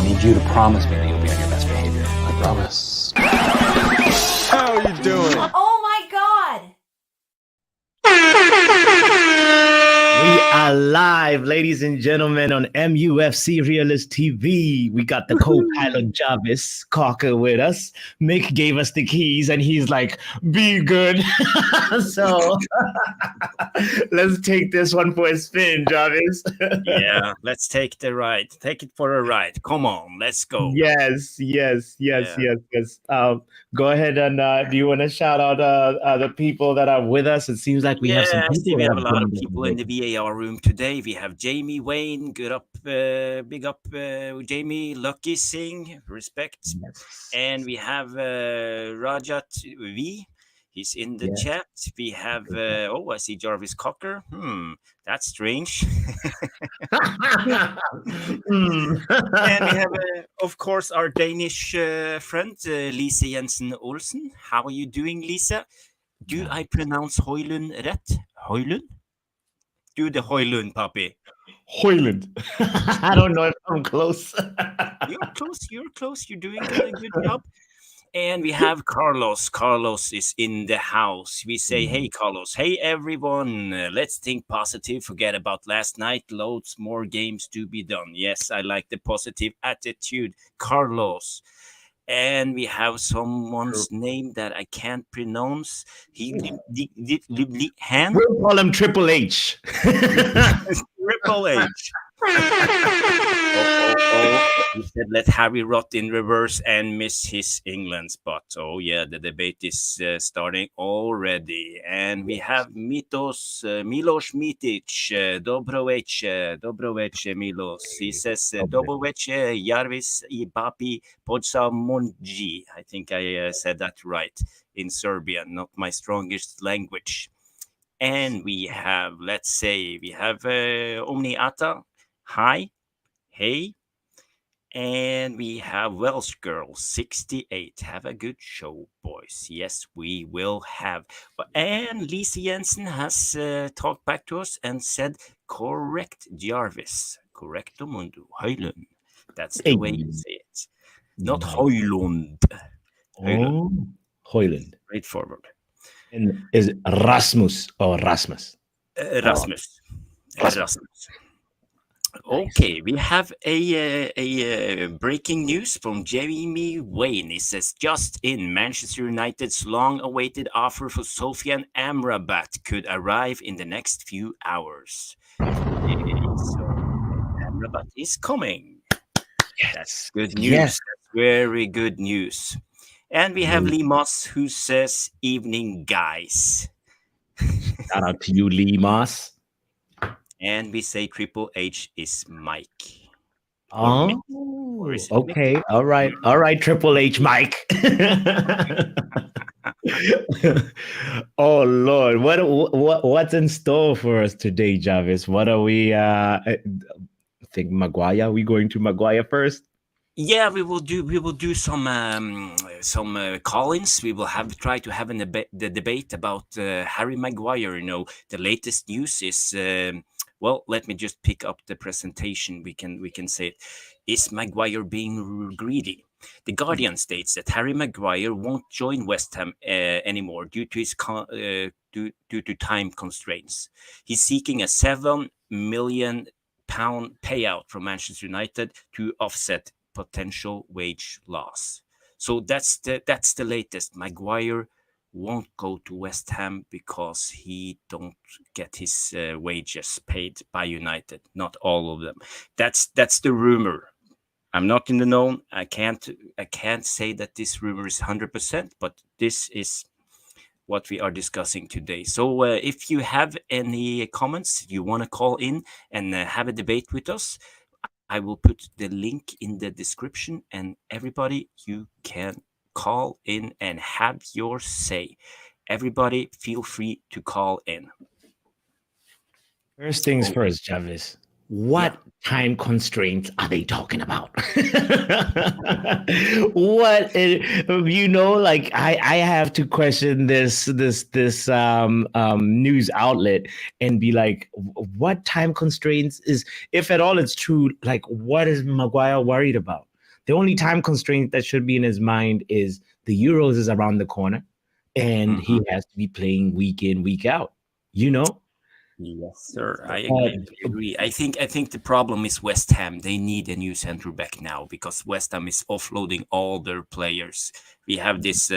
need you to promise me that you'll be on your best behavior. I promise. How are you doing? Oh my god! We are live, ladies and gentlemen, on Mufc Realist TV. We got the co-pilot Jarvis Cocker with us. Mick gave us the keys and he's like, be good. So let's take this one for a spin, Jarvis. Yeah, let's take the ride. Take it for a ride. Come on, let's go. Yes. Go ahead and do you want to shout out the people that are with us? It seems like we have some people. We have a lot of people in the VAR room today. We have Jamie Wayne, big up, Jamie, Lucky Singh, respect. Yes. And we have Rajat V. He's in the chat. We have, I see Jarvis Cocker. That's strange. And we have, of course, our Danish friend, Lise Jensen Olsen. How are you doing, Lisa? Do I pronounce Højlund rätt? Højlund? Do the Højlund, Pappi. Højlund. I don't know if I'm close. You're close. You're doing a good job. And we have Carlos. Carlos is in the house. We say, hey, Carlos. Hey, everyone. Let's think positive. Forget about last night. Loads more games to be done. Yes, I like the positive attitude. Carlos. And we have someone's name that I can't pronounce. We'll call him Triple H. Triple H. He said, let Harry rot in reverse and miss his England spot. Oh, yeah, the debate is starting already. And we have Milos Mitic, Dobroveche Milos. He says, Dobroveche Jarvis 𝒖𝒊𝒔𝒉. I think I said that right in Serbian, not my strongest language. And we have, Omniata. Hi. Hey. And we have Welsh Girl 68. Have a good show, boys. Yes, we will have. And Lise Jensen has talked back to us and said, correct, Jarvis. Correcto mundo. Højlund. That's the way you say it. Not Højlund. Oh, Højlund. Straightforward. And is it Rasmus or Rasmus? Rasmus. Rasmus. Okay, we have a breaking news from Jamie Wayne. He says, just in, Manchester United's long-awaited offer for Sofyan Amrabat could arrive in the next few hours. So Amrabat is coming. Yes. That's good news. Yes. That's very good news. And we have Lee Moss, who says, evening, guys. Shout out to you, Lee Moss. And we say Triple H is Mike. Oh, okay. Mick? All right, Triple H, Mike. Oh Lord, what's in store for us today, Jarvis? What are we? I think Maguire. Are we going to Maguire first? Yeah, we will do some call-ins. We will try to have the debate about Harry Maguire. You know, the latest news is. Well, let me just pick up the presentation. We can say it. Is Maguire being greedy? The Guardian states that Harry Maguire won't join West Ham anymore due to his due to time constraints. He's seeking a £7 million payout from Manchester United to offset potential wage loss. So that's the latest. Maguire won't go to West Ham because he don't get his wages paid by United. Not all of them. That's the rumor. I'm not in the know. I can't say that this rumor is 100%, but this is what we are discussing today. So if you have any comments, you want to call in and have a debate with us, I will put the link in the description, and everybody, you can call in and have your say. Everybody, feel free to call in. First things first, Jarvis. What time constraints are they talking about? What, you know, like I have to question this news outlet and be like, what time constraints is, if at all it's true, like what is Maguire worried about? The only time constraint that should be in his mind is the Euros is around the corner, and he has to be playing week in, week out. You know. Yes, sir. I agree. I agree. I think the problem is West Ham. They need a new center back now because West Ham is offloading all their players. We have this.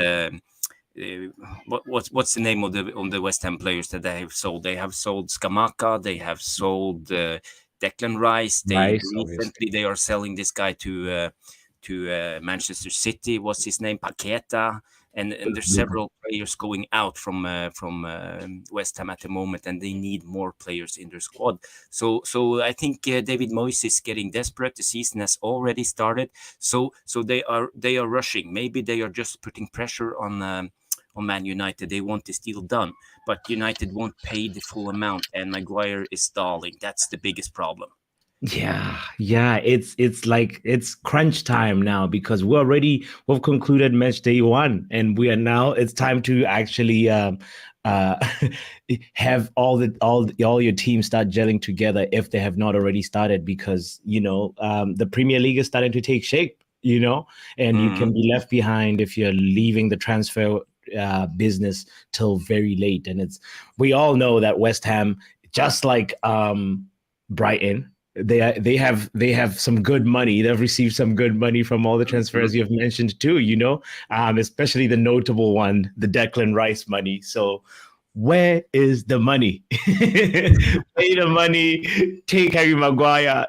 What's the name of the West Ham players that they have sold? They have sold Scamacca. They have sold Declan Rice. Recently they are selling this guy to Manchester City. What's his name? Paqueta. And there's several players going out from West Ham at the moment, and they need more players in their squad. So I think David Moyes is getting desperate. The season has already started, so they are rushing. Maybe they are just putting pressure on Man United. They want this deal done, but United won't pay the full amount, and Maguire is stalling. That's the biggest problem. Yeah, it's like it's crunch time now because we've concluded match day 1, and it's time to actually have all your teams start gelling together if they have not already started, because the Premier League is starting to take shape, and you can be left behind if you're leaving the transfer business till very late. And we all know that West Ham, just like Brighton, they have some good money. They've received some good money from all the transfers you've mentioned too, especially the notable one, the Declan Rice money. So where is the money? Pay the money, take Harry Maguire,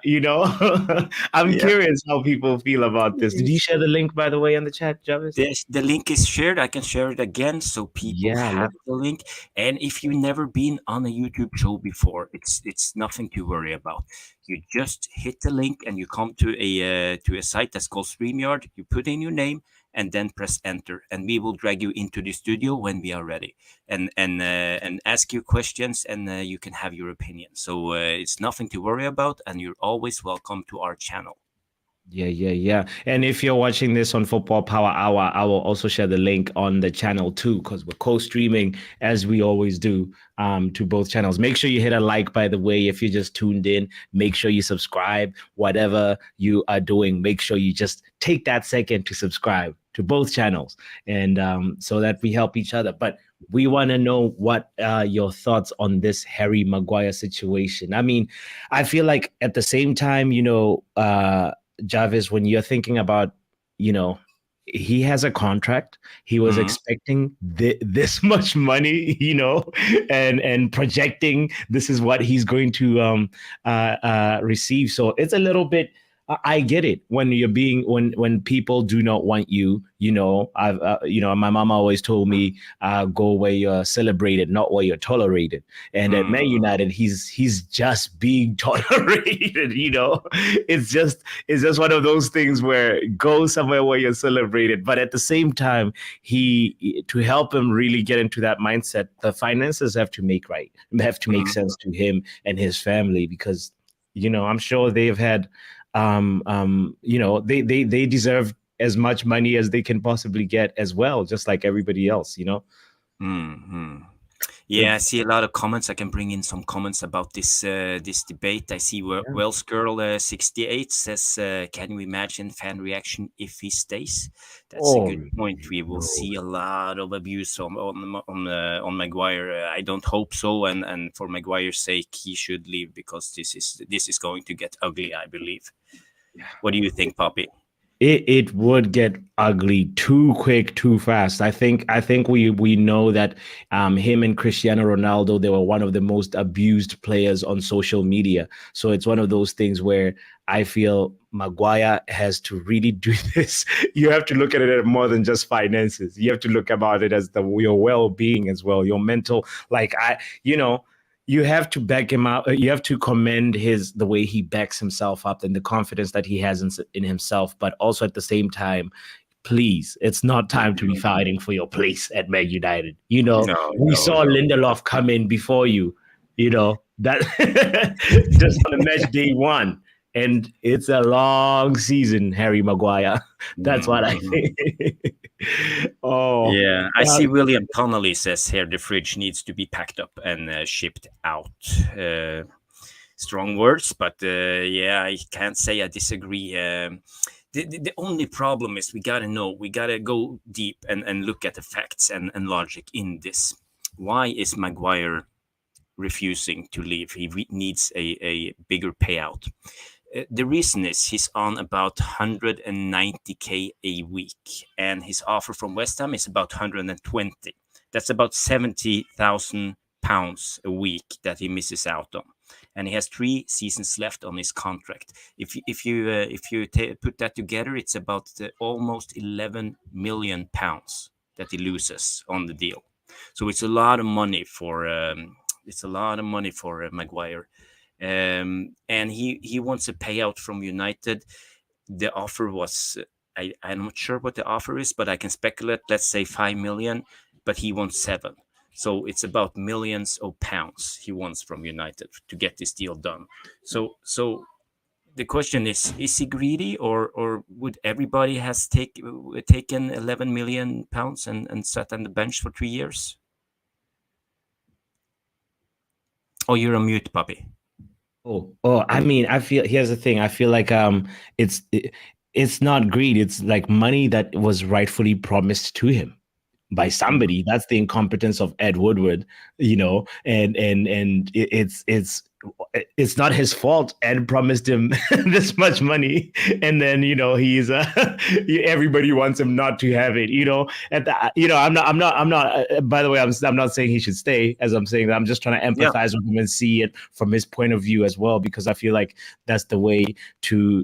I'm curious how people feel about this. Did you share the link, by the way, in the chat, Jarvis? The link is shared. I can share it again so people have the link. And if you've never been on a YouTube show before, it's nothing to worry about. You just hit the link and you come to a site that's called StreamYard. You put in your name and then press enter, and we will drag you into the studio when we are ready, and ask you questions, and you can have your opinion. So it's nothing to worry about, and you're always welcome to our channel. Yeah. And if you're watching this on Football Power Hour, I will also share the link on the channel too, because we're co-streaming as we always do to both channels. Make sure you hit a like, by the way, if you just tuned in. Make sure you subscribe. Whatever you are doing, make sure you just take that second to subscribe to both channels, and so that we help each other. But we want to know what your thoughts on this Harry Maguire situation. I mean, I feel like at the same time, Jarvis, when you're thinking about, he has a contract, he was expecting this much money, and projecting this is what he's going to receive. So it's a little bit, I get it when when people do not want you, my mama always told me, go where you're celebrated, not where you're tolerated. And at Man United, he's just being tolerated, it's just one of those things where go somewhere where you're celebrated. But at the same time, to help him really get into that mindset, the finances have to make sense to him and his family, because, I'm sure they've had, they deserve as much money as they can possibly get as well, just like everybody else, Yeah, I see a lot of comments. I can bring in some comments about this debate. I see Wells Girl 68 says, "Can you imagine fan reaction if he stays?" That's a good point. We will see a lot of abuse on Maguire. I don't hope so, and for Maguire's sake, he should leave, because this is going to get ugly, I believe. What do you think, Pappi? It would get ugly too quick, too fast. I think we know that him and Cristiano Ronaldo, they were one of the most abused players on social media. So it's one of those things where I feel Maguire has to really do this. You have to look at it as more than just finances. You have to look about it as your well-being as well, your mental. You have to back him up. You have to commend the way he backs himself up and the confidence that he has in himself. But also at the same time, please, it's not time to be fighting for your place at Man United. We saw Lindelof come in before you, that just on the match day 1. And it's a long season, Harry Maguire. That's what I think. Yeah, I see William Connolly says here the fridge needs to be packed up and shipped out. Strong words, but I can't say I disagree. the only problem is we gotta go deep and look at the facts and logic in this. Why is Maguire refusing to leave? He needs a bigger payout. The reason is he's on about 190k a week, and his offer from West Ham is about 120. That's about 70,000 pounds a week that he misses out on, and he has 3 seasons left on his contract. If you put that together, it's about almost 11 million pounds that he loses on the deal. So it's a lot of money for Maguire, and he wants a payout from United. The offer was I'm not sure what the offer is, but I can speculate. Let's say 5 million, but he wants 7. So it's about millions of pounds he wants from United to get this deal done. So the question is he greedy, or would everybody has taken 11 million pounds and sat on the bench for 3 years? Oh, you're on mute, Pappi. Oh, I mean, here's the thing. I feel like it's not greed. It's like money that was rightfully promised to him by somebody. That's the incompetence of Ed Woodward, and it's not his fault. Ed promised him this much money, and then he's everybody wants him not to have it. I'm not. By the way, I'm not saying he should stay. As I'm saying that, I'm just trying to empathize with him and see it from his point of view as well, because I feel like that's the way to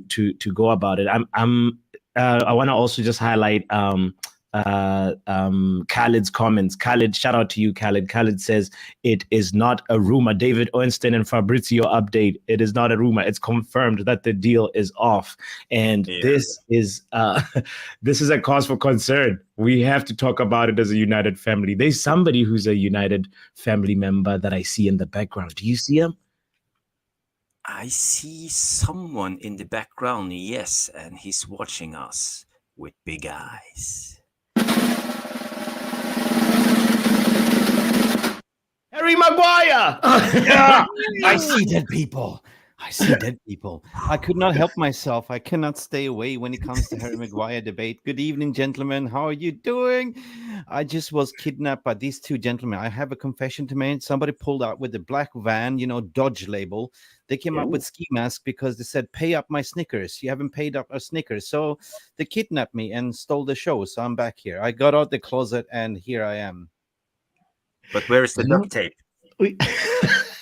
go about it. I want to also just highlight Khaled's comments. Khaled, shout out to you, Khaled. Khaled says it is not a rumor. David Ornstein and Fabrizio update. It is not a rumor. It's confirmed that the deal is off, and this is a cause for concern. We have to talk about it as a United family. There's somebody who's a United family member that I see in the background. Do you see him? I see someone in the background, yes, and he's watching us with big eyes. Harry Maguire! Yeah, I see dead people. I see dead people. I could not help myself. I cannot stay away when it comes to Harry Maguire debate. Good evening, gentlemen. How are you doing? I just was kidnapped by these 2 gentlemen. I have a confession to make. Somebody pulled out with the black van, Dodge label. They came up with ski mask because they said, pay up my Snickers. You haven't paid up our Snickers. So they kidnapped me and stole the show. So I'm back here. I got out the closet and here I am. But where is the duct tape?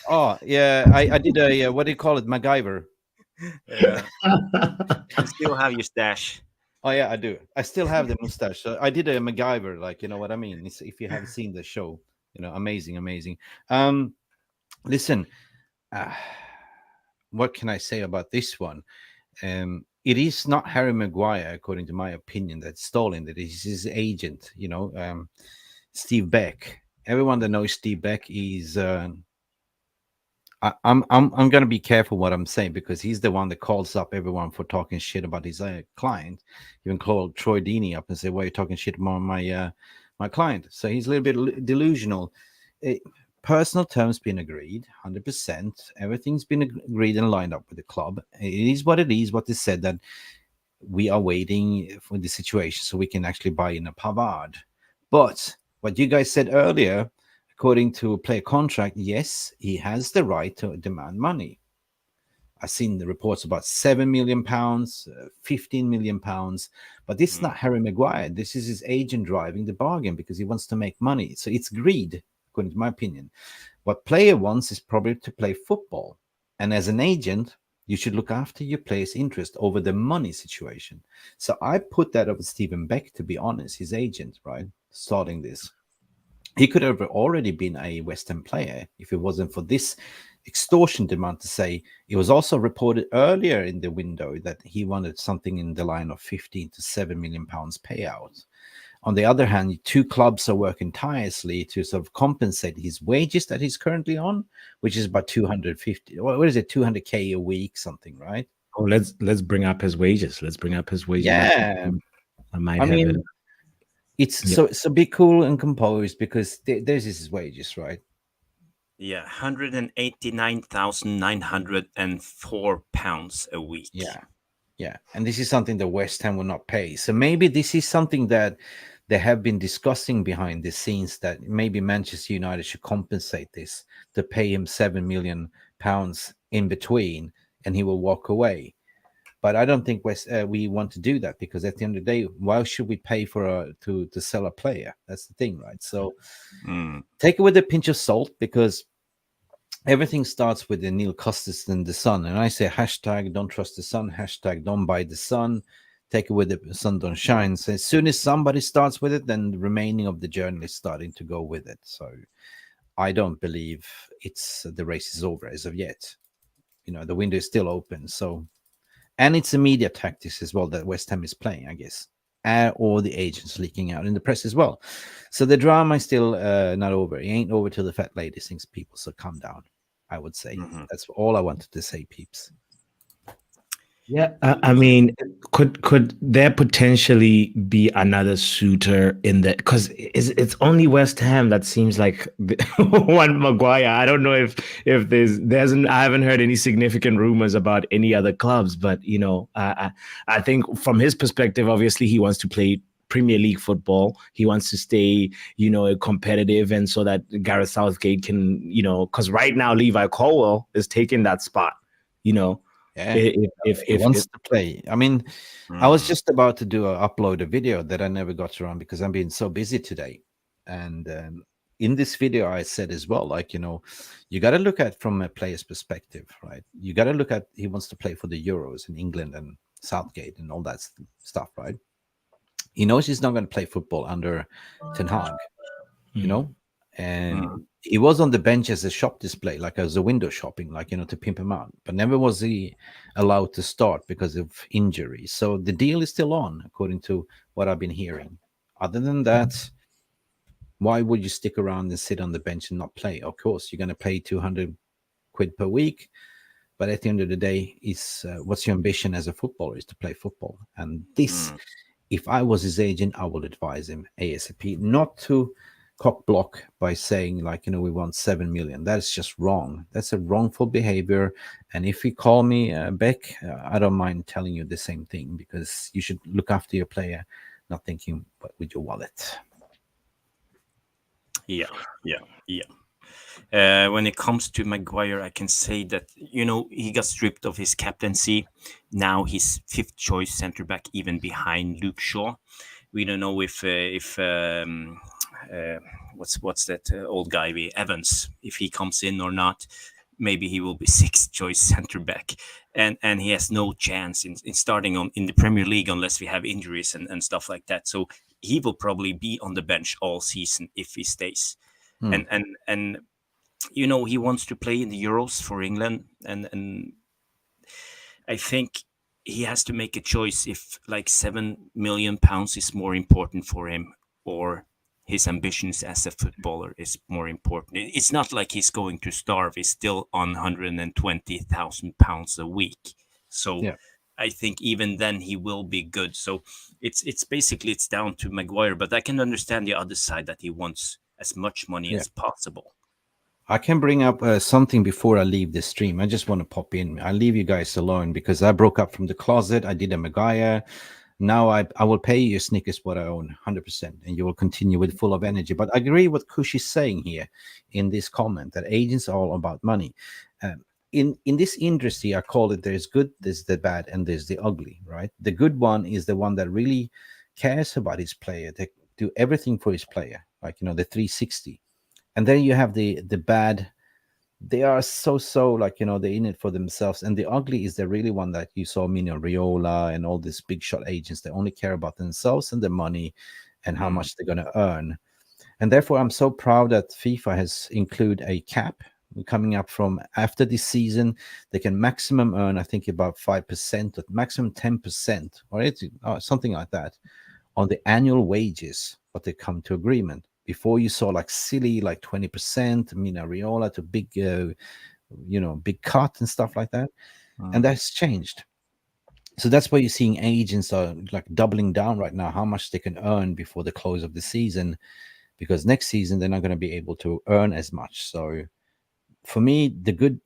Oh, yeah. I did a, what do you call it? MacGyver. Yeah. You still have your stash. Oh, yeah, I do. I still have the mustache. So I did a MacGyver, like, you know what I mean? If you haven't seen the show, amazing, amazing. Listen, what can I say about this one? It is not Harry Maguire, according to my opinion, that's stolen. That is his agent, Steve Beck. Everyone that knows Steve Beck is I'm gonna be careful what I'm saying, because he's the one that calls up everyone for talking shit about his client. Even called Troy Deeney up and said, "Why are you talking shit about my client?" So he's a little bit delusional. Personal terms been agreed, 100%. Everything's been agreed and lined up with the club. It is what it is. What they said, that we are waiting for the situation so we can actually buy in a Pavard. But what you guys said earlier, according to a player contract, yes, he has the right to demand money. I've seen the reports about 7 million pounds, 15 million pounds, but this is not Harry Maguire. This is his agent driving the bargain because he wants to make money. So it's greed, according to my opinion. What player wants is probably to play football. And as an agent, you should look after your player's interest over the money situation. So I put that over Stephen Beck, to be honest, his agent, right? Starting this. He could have already been a West Ham player if it wasn't for this extortion demand to say. It was also reported earlier in the window that he wanted something in the line of 15 to 7 million pounds payout. On the other hand, 2 clubs are working tirelessly to sort of compensate his wages that he's currently on, which is about 250. What is it? 200k a week, something, right? Oh, let's bring up his wages. Let's bring up his wages. Yeah, I mean, it. It's so be cool and composed, because there's his wages, right? Yeah, £189,904 a week. Yeah. Yeah, and this is something that West Ham will not pay. So maybe this is something that they have been discussing behind the scenes, that maybe Manchester United should compensate this to pay him £7 million in between, and he will walk away. But I don't think we want to do that, because at the end of the day, why should we pay for to sell a player? That's the thing, right? So take it with a pinch of salt, because everything starts with the Neil Custis and the Sun. And I say hashtag don't trust the Sun, hashtag don't buy the Sun. Take it with the sun don't shine. So as soon as somebody starts with it, then the remaining of the journey is starting to go with it. So I don't believe the race is over as of yet. You know, the window is still open. So, and it's a media tactics as well that West Ham is playing, I guess, or the agents leaking out in the press as well. So the drama is still not over. It ain't over till the fat lady sings people. So calm down, I would say. That's all I wanted to say, peeps. Yeah, I mean, could there potentially be another suitor in the? Because it's only West Ham that seems like one Maguire. I don't know if I haven't heard any significant rumors about any other clubs, but you know, I think from his perspective, obviously he wants to play Premier League football. He wants to stay, you know, competitive, and so that Gareth Southgate can, you know, because right now Levi Colwill is taking that spot, you know. Yeah, if he wants to play. I mean, I was just about to upload a video that I never got around because I'm being so busy today. And in this video, I said as well, like, you know, you got to look at from a player's perspective, right? You got to look at, he wants to play for the Euros in England and Southgate and all that stuff, right? He knows he's not going to play football under Tenhag, you know? And he was on the bench as a shop display, like as a window shopping, like, you know, to pimp him out. But never was he allowed to start because of injury. So the deal is still on, according to what I've been hearing. Other than that, why would you stick around and sit on the bench and not play? Of course, you're going to pay 200 quid per week. But at the end of the day, what's your ambition as a footballer is to play football. And this, if I was his agent, I would advise him ASAP not to cock block by saying, like, you know, we want 7 million. That's just wrong. That's a wrongful behavior. And if you call me Beck, I don't mind telling you the same thing, because you should look after your player, not thinking with your wallet. Yeah. When it comes to Maguire, I can say that, you know, he got stripped of his captaincy. Now he's fifth choice centre back, even behind Luke Shaw. We don't know if what's that old guy, Evans, if he comes in or not. Maybe he will be sixth choice centre back, and he has no chance in starting in the Premier League unless we have injuries and stuff like that. So he will probably be on the bench all season if he stays. And you know, he wants to play in the Euros for England, and I think he has to make a choice if like £7 million is more important for him, or his ambitions as a footballer is more important. It's not like he's going to starve. He's still on £120,000 a week. So yeah. I think even then he will be good. So it's basically down to Maguire, but I can understand the other side, that he wants as much money as possible. I can bring up something before I leave the stream. I just want to pop in. I'll leave you guys alone because I broke up from the closet. I did a Maguire. Now I will pay you Snickers what I own 100%, and you will continue with full of energy. But I agree with Kush is saying here in this comment, that agents are all about money. In this industry, I call it, there's good, there's the bad, and there's the ugly, right? The good one is the one that really cares about his player. They do everything for his player, like, you know, the 360. And then you have the bad. They are so like, you know, they're in it for themselves. And the ugly is the really one that you saw, Mino Raiola and all these big shot agents. They only care about themselves and their money and how much they're going to earn. And therefore, I'm so proud that FIFA has included a cap coming up from after this season. They can maximum earn, I think, about 5%, or maximum 10%, or something like that, on the annual wages, but they come to agreement. Before you saw like silly, like 20%, Mina Raiola to big, you know, big cut and stuff like that. And that's changed. So that's why you're seeing agents are like doubling down right now, how much they can earn before the close of the season, because next season they're not going to be able to earn as much. So for me, the good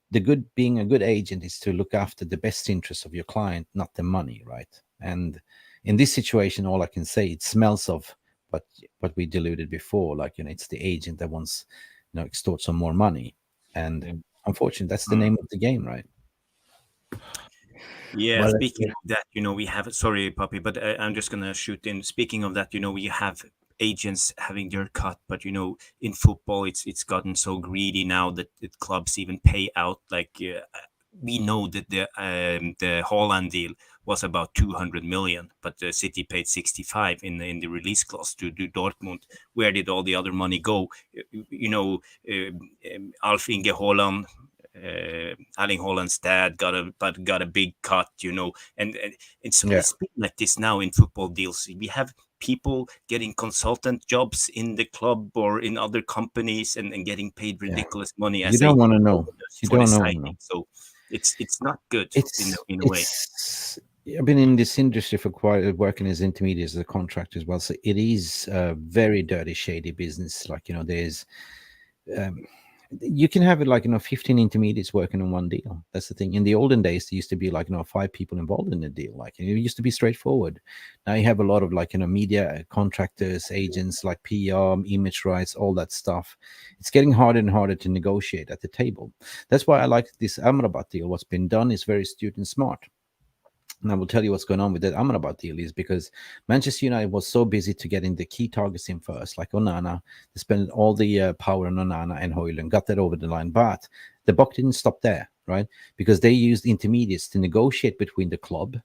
being a good agent is to look after the best interests of your client, not the money, right? And in this situation, all I can say, it smells of what we deluded before, like, it's the agent that wants, extort some more money, and unfortunately, that's the name of the game, right? Yeah, Well, speaking of that, we have, sorry, Puppy, but I'm just gonna shoot in. Speaking of that, we have agents having their cut, but in football, it's gotten so greedy now that clubs even pay out. Like we know that the Haaland deal was about 200 million, but the City paid 65 in the release clause to Dortmund. Where did all the other money go? Alf Inge Haaland. Erling Haaland's dad got a big cut, and so Yeah. it's been like this now in football deals. We have people getting consultant jobs in the club or in other companies and getting paid ridiculous money You as don't a want to know. bonus You for the don't know. signing. So it's not good It's in a way. it's. I've been in this industry for quite working as intermediate as a contractor as well. So it is a very dirty, shady business. Like, there's you can have it like 15 intermediates working on one deal. That's the thing. In the olden days, there used to be like 5 people involved in the deal. Like, it used to be straightforward. Now you have a lot of like media contractors, agents, like PR, image rights, all that stuff. It's getting harder and harder to negotiate at the table. That's why I like this Amrabat deal. What's been done is very astute and smart. And I will tell you what's going on with that Amrabat deal is because Manchester United was so busy to getting the key targets in first, like Onana. They spent all the power on Onana and Højlund, got that over the line. But the buck didn't stop there, right? Because they used intermediates to negotiate between the club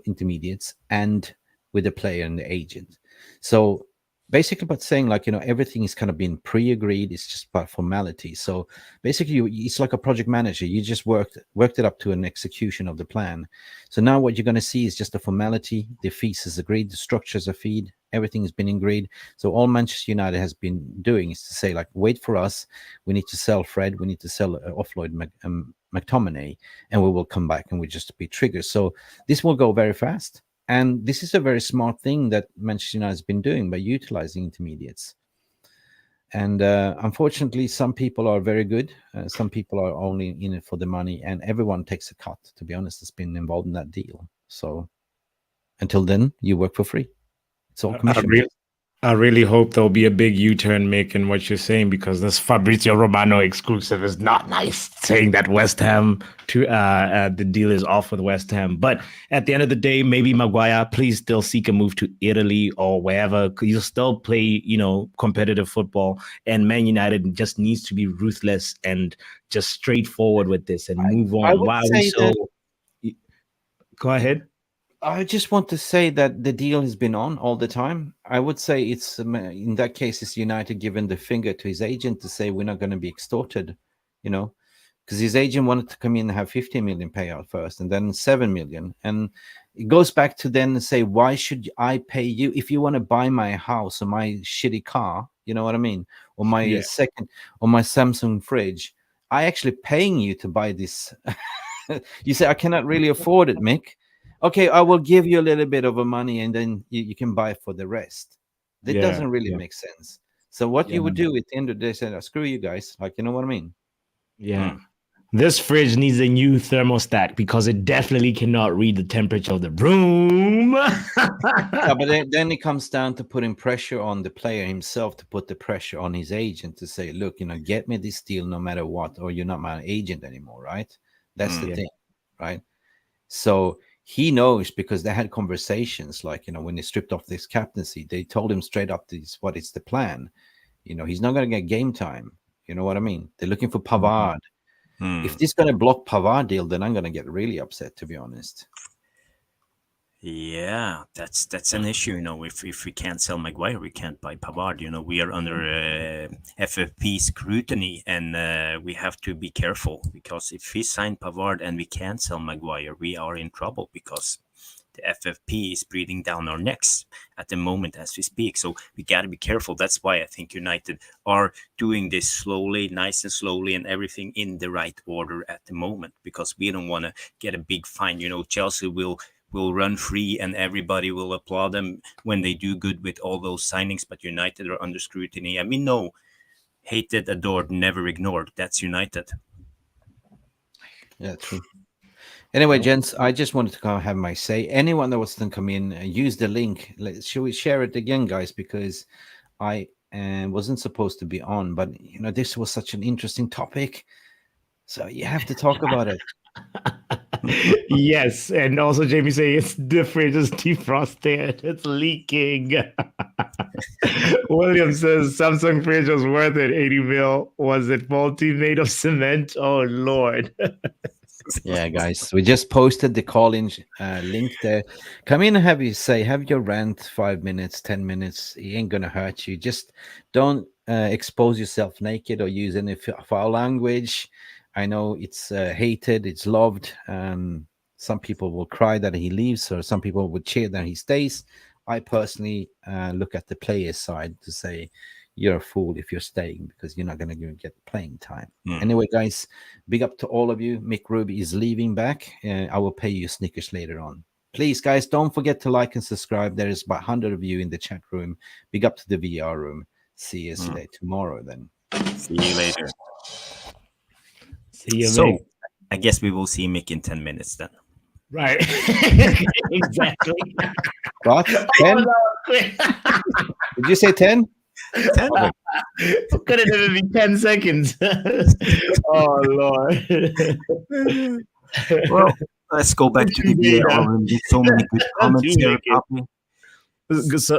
intermediates, and with the player and the agent. So basically, but saying like, everything is kind of been pre-agreed. It's just about formality. So basically, it's like a project manager. You just worked it up to an execution of the plan. So now what you're going to see is just a formality. The fees is agreed. The structures are feed. Everything has been agreed. So all Manchester United has been doing is to say like, wait for us. We need to sell Fred. We need to sell offload McTominay, and we will come back and we just be triggered. So this will go very fast. And this is a very smart thing that Manchester United has been doing by utilizing intermediates. And unfortunately, some people are very good. Some people are only in it for the money, and everyone takes a cut, to be honest, that's been involved in that deal. So until then, you work for free. It's all commission. I really hope there'll be a big U-turn, Mick, in what you're saying, because this Fabrizio Romano exclusive is not nice, saying that West Ham the deal is off with West Ham. But at the end of the day, maybe Maguire, please still seek a move to Italy or wherever. You'll still play, competitive football, and Man United just needs to be ruthless and just straightforward with this and move on. Why are we so? Go ahead. I just want to say that the deal has been on all the time. I would say it's, in that case, it's United giving the finger to his agent to say we're not going to be extorted, because his agent wanted to come in and have 15 million payout first and then 7 million. And it goes back to then say, why should I pay you if you want to buy my house or my shitty car, you know what I mean? Or my or my Samsung fridge. I actually paying you to buy this. You say, I cannot really afford it, Mick. Okay, I will give you a little bit of a money and then you can buy for the rest. That doesn't really make sense. So what you would do at the end of the day, say, screw you guys. Like, you know what I mean? Yeah. This fridge needs a new thermostat because it definitely cannot read the temperature of the room. Yeah, but then it comes down to putting pressure on the player himself to put the pressure on his agent to say, look, get me this deal no matter what, or you're not my agent anymore, right? That's the thing, right? So he knows because they had conversations like, when they stripped off this captaincy, they told him straight up what is the plan. He's not going to get game time. You know what I mean? They're looking for Pavard. If this is going to block Pavard deal, then I'm going to get really upset, to be honest. Yeah, that's an issue. If we can't sell Maguire, we can't buy Pavard. We are under FFP scrutiny, and we have to be careful because if we sign Pavard and we can't sell Maguire, we are in trouble because the FFP is breathing down our necks at the moment as we speak. So we got to be careful. That's why I think United are doing this slowly, nice and slowly, and everything in the right order at the moment because we don't want to get a big fine. Chelsea will run free and everybody will applaud them when they do good with all those signings, but United are under scrutiny. I mean, no, Hated, adored, never ignored. That's United. Yeah, true. Anyway, gents, I just wanted to come have my say. Anyone that wants to come in, use the link. Should we share it again, guys? Because I wasn't supposed to be on, but you know, this was such an interesting topic, so you have to talk about it. Yes, and also Jamie saying it's the fridge is defrosted, it's leaking. William says Samsung fridge was worth it. 80 mil. Was it faulty, made of cement? Oh Lord. Yeah, guys, we just posted the call-in link there. Come in and have your rant, 5 minutes, 10 minutes. It ain't gonna hurt you. Just don't expose yourself naked or use any foul language. I know it's hated, it's loved. Some people will cry that he leaves, or some people would cheer that he stays. I personally look at the player's side to say, you're a fool if you're staying, because you're not going to get playing time. Anyway, guys, big up to all of you. Mick Ruby is leaving back. I will pay you Snickers later on. Please, guys, don't forget to like and subscribe. There is about 100 of you in the chat room. Big up to the VR room. See you tomorrow then. See you later. See you So, later. I guess we will see Mick in 10 minutes then. Right. Exactly. What? 10? Did you say 10? 10? Could it even be 10 seconds? Oh Lord. Well, let's go back to the VAR room. There's so many good comments here.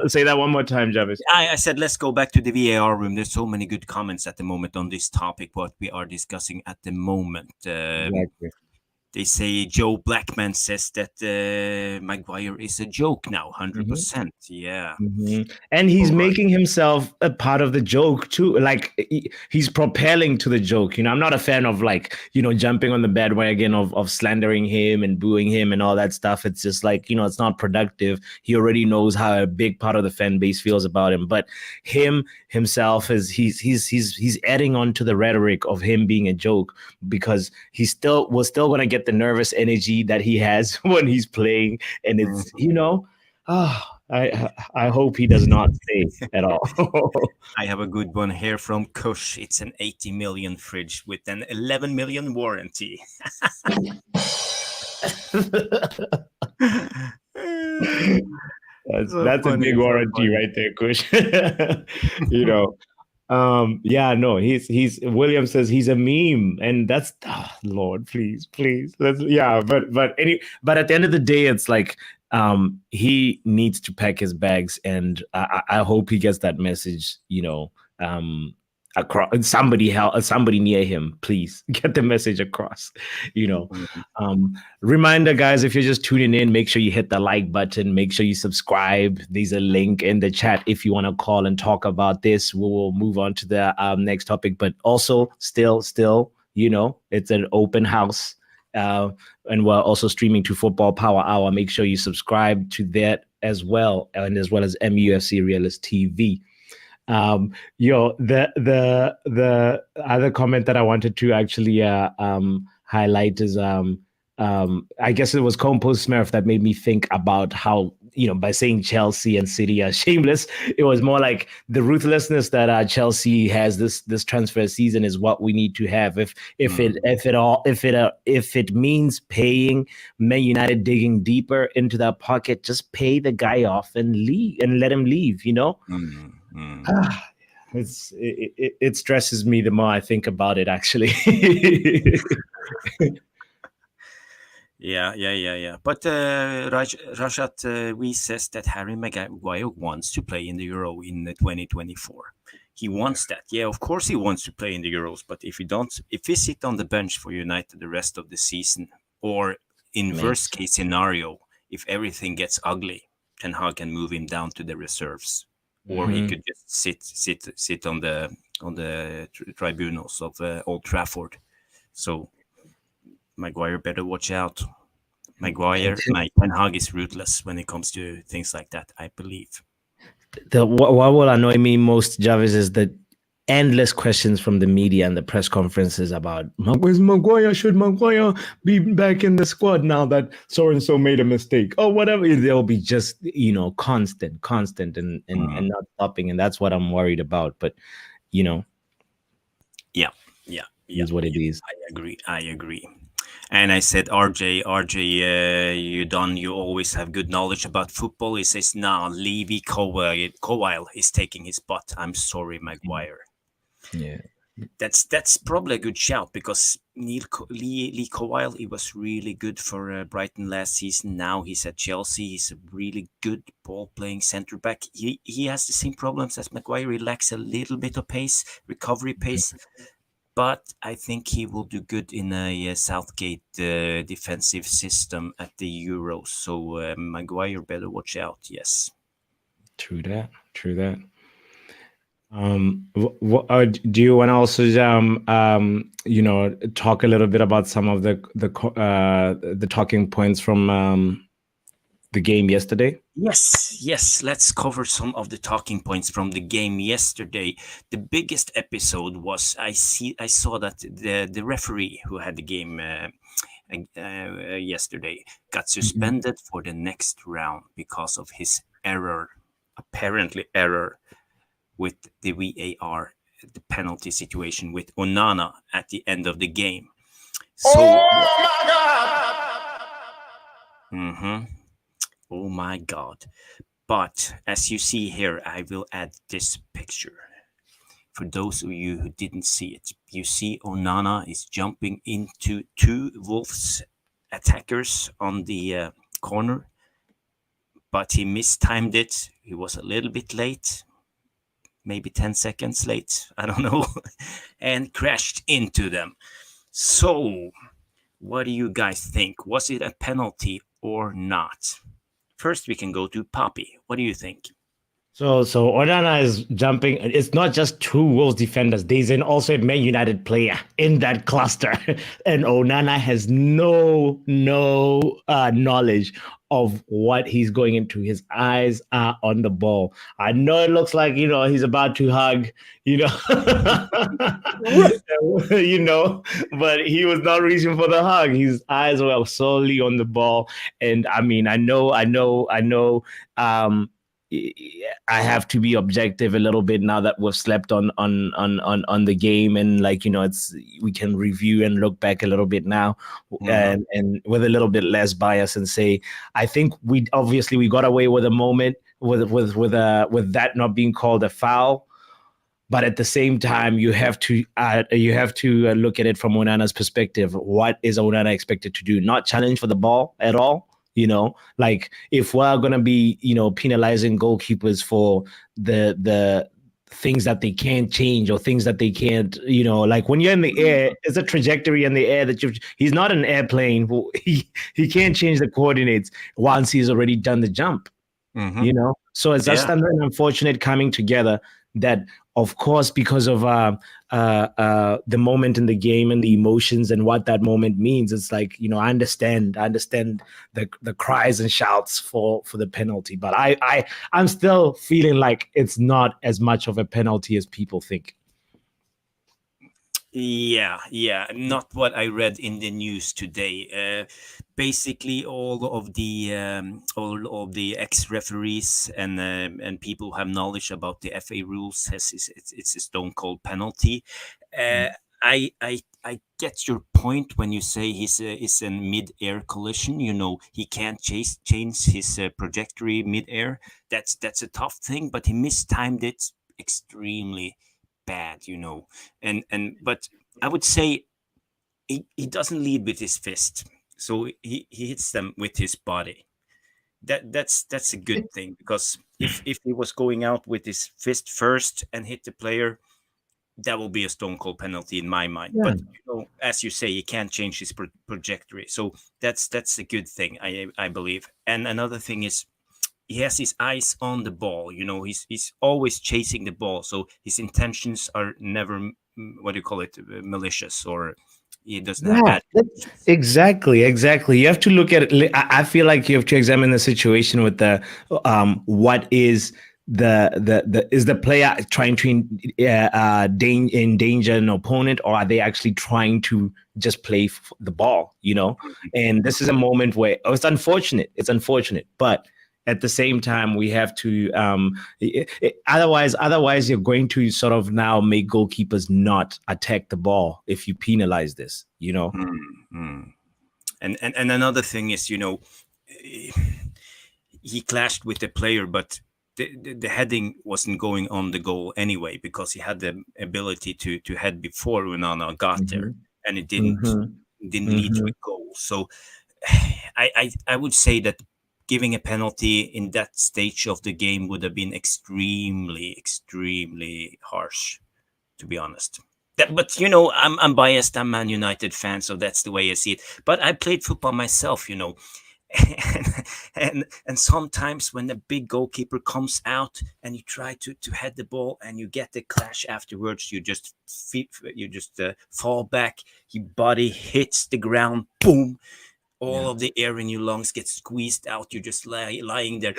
Say that one more time, Jarvis. I said let's go back to the VAR room. There's so many good comments at the moment on this topic, what we are discussing at the moment. Exactly. They say Joe Blackman says that Maguire is a joke now, 100%. Yeah. And he's making himself a part of the joke too. Like he's propelling to the joke. You know, I'm not a fan of like, you know, jumping on the bandwagon of slandering him and booing him and all that stuff. It's just like, you know, it's not productive. He already knows how a big part of the fan base feels about him. But himself is he's adding on to the rhetoric of him being a joke, because we're still going to get the nervous energy that he has when he's playing, and it's you know, I hope he does not stay at all. I have a good one here from Kush. It's an 80 million fridge with an 11 million warranty. That's a big warranty right there, Kush. You know. Yeah, no, he's William says he's a meme, and that's Lord, please, but at the end of the day, it's like he needs to pack his bags, and I hope he gets that message, you know, across. Somebody near him, please get the message across, you know. Reminder, guys, if you're just tuning in, make sure you hit the like button, make sure you subscribe. There's a link in the chat if you want to call and talk about this. We will move on to the next topic, but also still, you know, it's an open house, and we're also streaming to Football Power Hour. Make sure you subscribe to that as well, and as well as Mufc Realist TV. The other comment that I wanted to actually highlight is I guess it was Compost Smurf that made me think about how, you know, by saying Chelsea and City are shameless, it was more like the ruthlessness that Chelsea has this transfer season is what we need to have. If it means paying Man United, digging deeper into that pocket, just pay the guy off and leave and let him leave, you know. It stresses me the more I think about it, actually. Yeah. But Rajat we says that Harry Maguire wants to play in the Euro in 2024. He wants that. Yeah, of course he wants to play in the Euros. But if he sit on the bench for United the rest of the season, or in worst case scenario, if everything gets ugly, Ten Hag can move him down to the reserves. Or he could just sit on the tribunals of Old Trafford. So Maguire better watch out. Ten Hag is ruthless when it comes to things like that, I believe. What will annoy me most, Jarvis, is the endless questions from the media and the press conferences about where's Maguire? Should Maguire be back in the squad now that so and so made a mistake? Oh, whatever. They'll be just, you know, constant and not stopping, and that's what I'm worried about. But you know, Yeah, It yeah, is what it is. I agree. And I said, RJ, you done? You always have good knowledge about football. He says, nah, 𝒖𝒄𝒌 is taking his spot. I'm sorry, Maguire. Yeah. That's probably a good shout because Lee Cowell, he was really good for Brighton last season. Now he's at Chelsea. He's a really good ball playing centre back. He has the same problems as Maguire. He lacks a little bit of pace, recovery pace, but I think he will do good in a Southgate defensive system at the Euros. So Maguire better watch out. Yes. True that. True that. Do you want to also talk a little bit about some of the talking points from the game yesterday? Yes. Let's cover some of the talking points from the game yesterday. The biggest episode was I saw that the referee who had the game yesterday got suspended for the next round because of his apparently error with the VAR, the penalty situation with Onana at the end of the game. So, Oh my God. But as you see here, I will add this picture. For those of you who didn't see it, you see Onana is jumping into two Wolves attackers on the corner, but he mistimed it. He was a little bit late, maybe 10 seconds late, I don't know, and crashed into them. So, what do you guys think? Was it a penalty or not? First, we can go to Pappi. What do you think? So Onana is jumping. It's not just two Wolves defenders. There's also a Man United player in that cluster, and Onana has no knowledge of what he's going into. His eyes are on the ball. I know it looks like he's about to hug, but he was not reaching for the hug. His eyes were solely on the ball, and I mean, I know. I have to be objective a little bit now that we've slept on the game, and we can review and look back a little bit now, and with a little bit less bias, and say I think we got away with a moment with that not being called a foul. But at the same time, you have to look at it from Onana's perspective. What is Onana expected to do? Not challenge for the ball at all. If we're going to be, penalizing goalkeepers for the things that they can't change or things that they can't, when you're in the air, it's a trajectory in the air that he's not an airplane. He can't change the coordinates once he's already done the jump, So it's just an unfortunate coming together that, of course, because of the moment in the game and the emotions and what that moment means, it's like, I understand the cries and shouts for the penalty, but I'm still feeling like it's not as much of a penalty as people think. Yeah, not what I read in the news today. Basically, all of the ex-referees and people who have knowledge about the FA rules says it's a stone cold penalty. I get your point when you say it's a mid-air collision. He can't change his trajectory mid-air. That's a tough thing, but he mistimed it extremely bad, but I would say he doesn't lead with his fist, so he hits them with his body. That's a good thing, because if he was going out with his fist first and hit the player, that will be a stone cold penalty in my mind. But as you say, he can't change his trajectory, so that's a good thing, I believe. And another thing is, he has his eyes on the ball. He's always chasing the ball, so his intentions are never, malicious, or he doesn't have bad. Exactly. You have to look at it. I feel like you have to examine the situation with the what is is the player trying to endanger an opponent, or are they actually trying to just play the ball? And this is a moment where it's unfortunate, but at the same time, we have to otherwise you're going to sort of now make goalkeepers not attack the ball if you penalize this, you know. And another thing is, you know, he clashed with the player, but the heading wasn't going on the goal anyway, because he had the ability to head before Onana got there, and it didn't lead to a goal. So I would say that giving a penalty in that stage of the game would have been extremely harsh, to be honest. But you know, I'm biased. I'm Man United fan, so that's the way I see it. But I played football myself, you know, and sometimes when a big goalkeeper comes out and you try to head the ball and you get the clash afterwards, you just fall back. Your body hits the ground, boom. All of the air in your lungs gets squeezed out. You're just lying there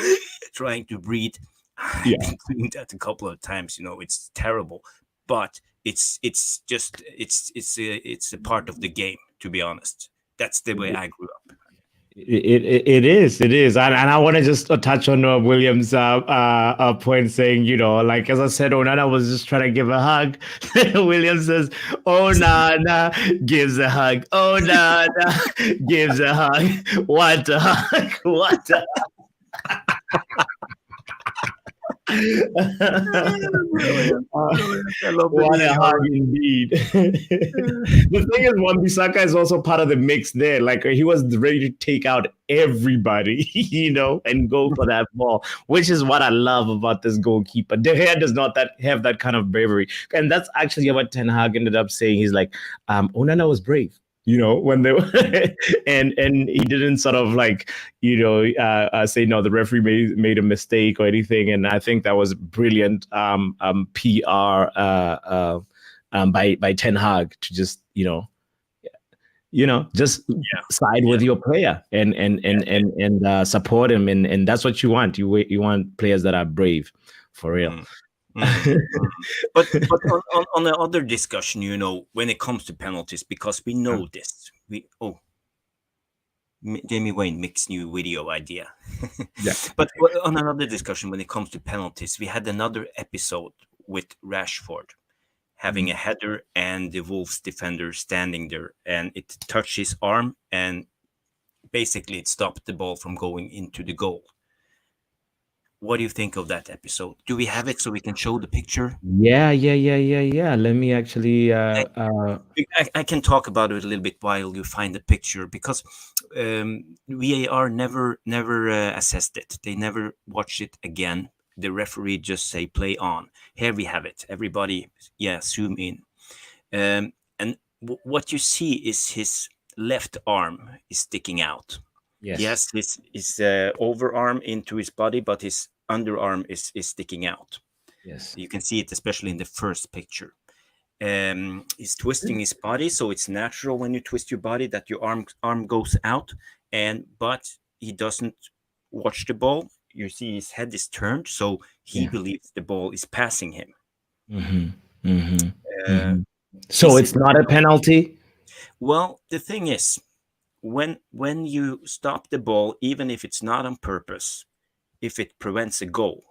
trying to breathe. I've been doing that a couple of times. You know, it's terrible, but it's a part of the game. To be honest, that's the way I grew up. It is, and I want to just touch on William's point, saying, you know, like as I said, Onana was just trying to give a hug. William says, Onana gives a hug. Onana gives a hug. What a hug! What a what a hug indeed. The thing is, Wan-Bissaka is also part of the mix there. Like, he was ready to take out everybody, you know, and go for that ball, which is what I love about this goalkeeper. De Gea does not have that kind of bravery, and that's actually what Ten Hag ended up saying. He's like, Onana was brave, you know, when they were and he didn't sort of like, you know, say no, the referee made a mistake or anything. And I think that was brilliant PR by Ten Hag to just, just side with your player and support him, and that's what you want. You want players that are brave, for real. But on the other discussion, you know, when it comes to penalties, because we know this, Jamie Wayne, Mick's new video idea. But on another discussion, when it comes to penalties, we had another episode with Rashford having a header and the Wolves defender standing there, and it touched his arm, and basically it stopped the ball from going into the goal. What do you think of that episode? Do we have it so we can show the picture? Yeah. Let me actually. I can talk about it a little bit while you find the picture, because VAR never assessed it. They never watched it again. The referee just say play on. Here we have it. Everybody, zoom in. And what you see is his left arm is sticking out. Yes. He has his overarm into his body, but his underarm is sticking out. Yes. You can see it especially in the first picture. He's twisting his body, so it's natural when you twist your body that your arm goes out, but he doesn't watch the ball. You see his head is turned, so he believes the ball is passing him. So it's not a penalty? Well, the thing is, when you stop the ball, even if it's not on purpose, if it prevents a goal,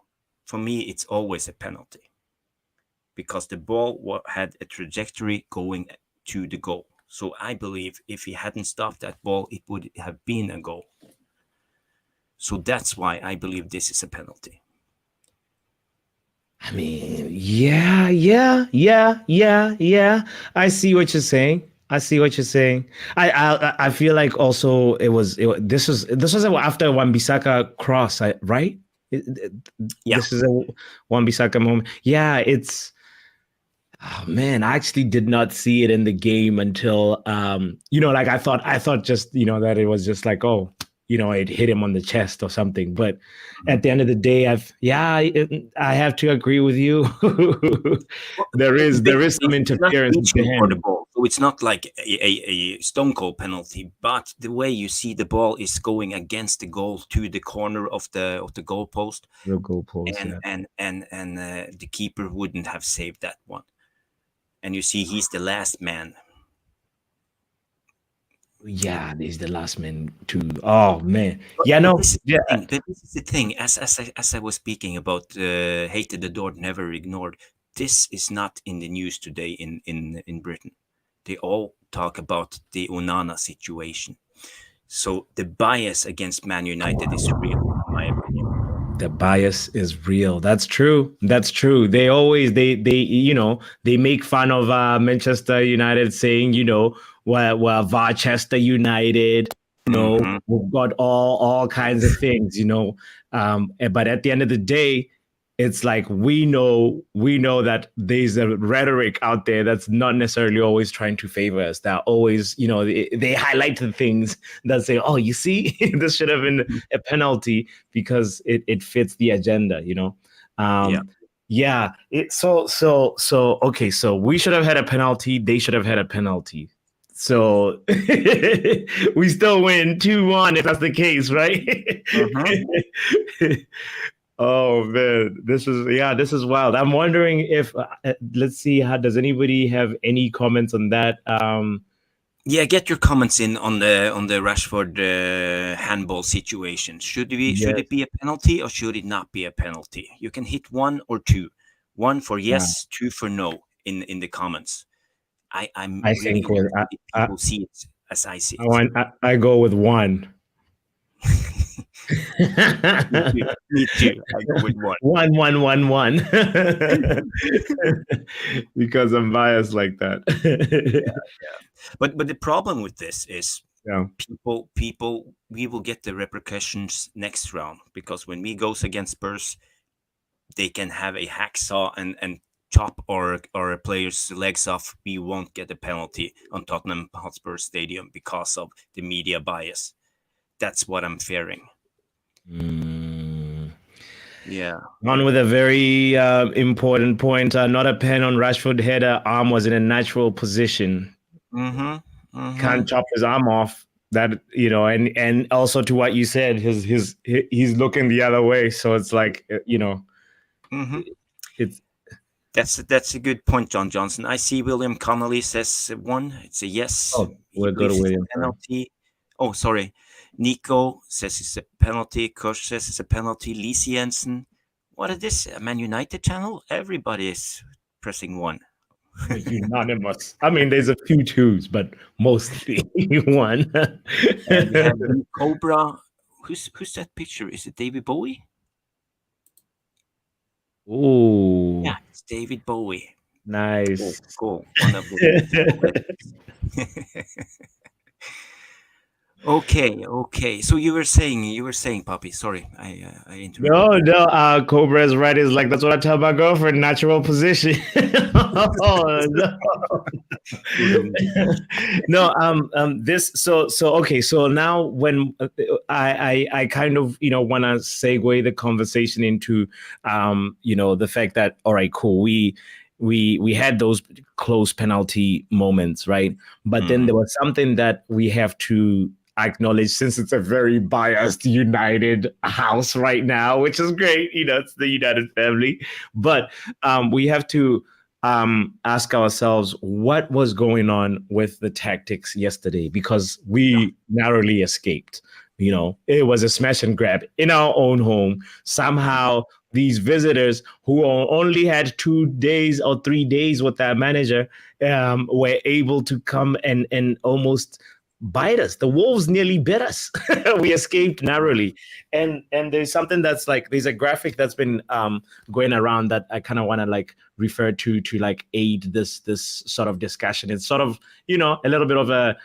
for me, it's always a penalty, because the ball had a trajectory going to the goal. So I believe if he hadn't stopped that ball, it would have been a goal. So that's why I believe this is a penalty. I mean, yeah. I see what you're saying. I feel like also this was after Wan-Bissaka cross, right? This is a Wan-Bissaka moment. Yeah, it's. Oh man, I actually did not see it in the game until like I thought just that it was just like, oh, it hit him on the chest or something. But at the end of the day, I have to agree with you. there is some interference for the ball, so it's not like a stone cold penalty. But the way you see the ball is going against the goal to the corner of the goalpost, and the keeper wouldn't have saved that one. And you see, he's the last man. Yeah, he's the last man to. Oh man, yeah, But no, this is yeah, the thing. This is the thing. As I was speaking about, hated, adored, never ignored. This is not in the news today in Britain. They all talk about the Onana situation. So the bias against Man United is real, in my opinion. the bias is real. That's true. That's true. They always they make fun of Manchester United, saying well Manchester United. Mhm. We've got all kinds of things. But at the end of the day, it's like we know that there's a rhetoric out there that's not necessarily always trying to favor us. That always, they highlight the things that say, oh, you see, this should have been a penalty because it fits the agenda, Yeah. Yeah. Okay, so we should have had a penalty, they should have had a penalty. So we still win 2-1 if that's the case, right? Oh man, this is wild. I'm wondering if let's see, how does anybody have any comments on that? Yeah, get your comments in on the Rashford handball situation. Should it be a penalty or should it not be a penalty? You can hit 1 or 2. 1 for yes, 2 for no in the comments. I'm I really think we're interested if people see it as I see it. I go with 1. Me too. I go with 1. 1 because I'm biased like that. But the problem with this is Yeah. people we will get the repercussions next round, because when we goes against Spurs, they can have a hacksaw and chop or a player's legs off. We won't get a penalty on Tottenham Hotspur Stadium because of the media bias. That's what I'm fearing. Yeah. On with a very important point. Not a pen on Rashford header. Arm was in a natural position. Can't chop his arm off. That and also to what you said, he's looking the other way. So it's like it's. That's a good point, John Johnson. I see William Connolly says 1. It's a yes. Oh, we'll go to William. Penalty. Oh, sorry. Nico says it's a penalty. Kosh says it's a penalty. Lisi Jensen. What is this? A Man United channel? Everybody is pressing 1. Unanimous. I mean, there's a few 2s, but mostly 1. And we have Cobra. Who's that picture? Is it David Bowie? Oh, Yeah, it's David Bowie. nice. Cool. One of the Okay. So you were saying, Pappi. Sorry, I interrupted. No. Cobra is right. Is like, that's what I tell my girlfriend. Natural position. Oh no. This. So okay. So now when I kind of want to segue the conversation into the fact that, all right, cool. We had those close penalty moments, right? But then there was something that we have to acknowledge, since it's a very biased United house right now, which is great. It's the United family. But we have to ask ourselves what was going on with the tactics yesterday, because we narrowly escaped. It was a smash and grab in our own home. Somehow these visitors who only had 2 days or 3 days with their manager were able to come and almost bite us. The Wolves nearly bit us. We escaped narrowly. And there's something that's like, there's a graphic that's been going around that I kind of want to like refer to like aid this sort of discussion. It's sort of, a little bit of a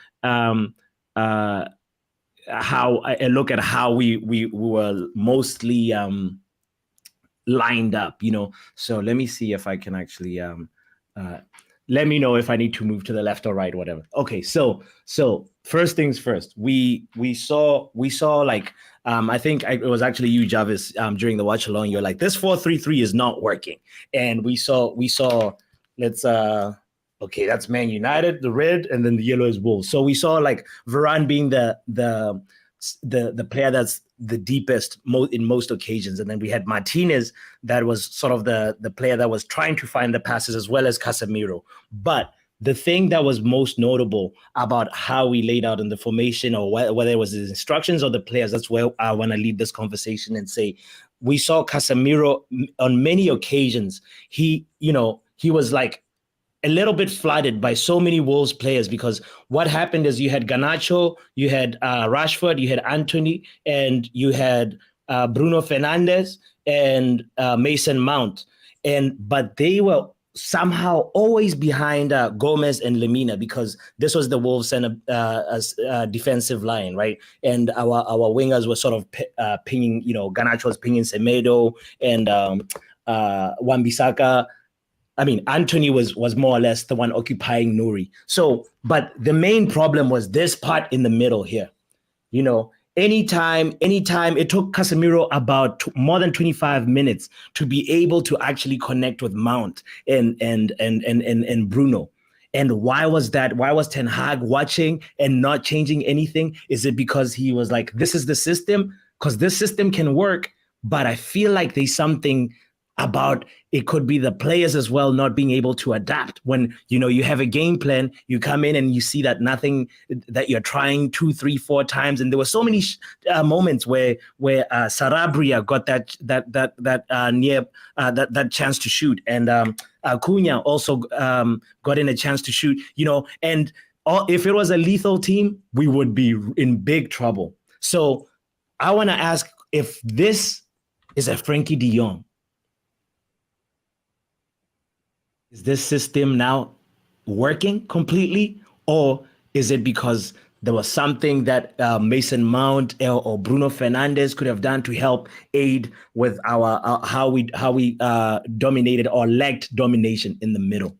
how I look at how we were mostly lined up, So let me see if I can actually let me know if I need to move to the left or right, whatever. Okay, so first things first, we saw like I think it was actually you, Jarvis, during the watch along. You're like, this 4-3-3 is not working, and we saw. Let's okay, that's Man United, the red, and then the yellow is Wolves. So we saw like Varane being the player that's the deepest in most occasions, and then we had Martinez that was sort of the player that was trying to find the passes, as well as Casemiro. But the thing that was most notable about how we laid out in the formation, or whether it was the instructions or the players, that's where I want to lead this conversation and say, we saw Casemiro on many occasions. He was like a little bit flooded by so many Wolves players, because what happened is you had Garnacho, you had Rashford, you had Anthony, and you had Bruno Fernandes and Mason Mount. But they were somehow always behind Gomez and Lemina, because this was the Wolves and defensive line, right? And our wingers were sort of pinging, Garnacho was pinging Semedo and Wan-Bissaka. I mean, Anthony was more or less the one occupying Nuri. So, but the main problem was this part in the middle here. Anytime it took Casemiro about more than 25 minutes to be able to actually connect with Mount and Bruno. And why was that? Why was Ten Hag watching and not changing anything? Is it because he was like, this is the system? Because this system can work, but I feel like there's something about it, could be the players as well not being able to adapt. When you have a game plan, you come in and you see that nothing, that you're trying 2, 3, 4 times, and there were so many moments where Sarabia got that chance to shoot, and Acuna also got in a chance to shoot. And if it was a lethal team, we would be in big trouble. So I want to ask if this is a Frankie de Jong. Is this system now working completely, or is it because there was something that Mason Mount or Bruno Fernandes could have done to help aid with our how we dominated or lacked domination in the middle?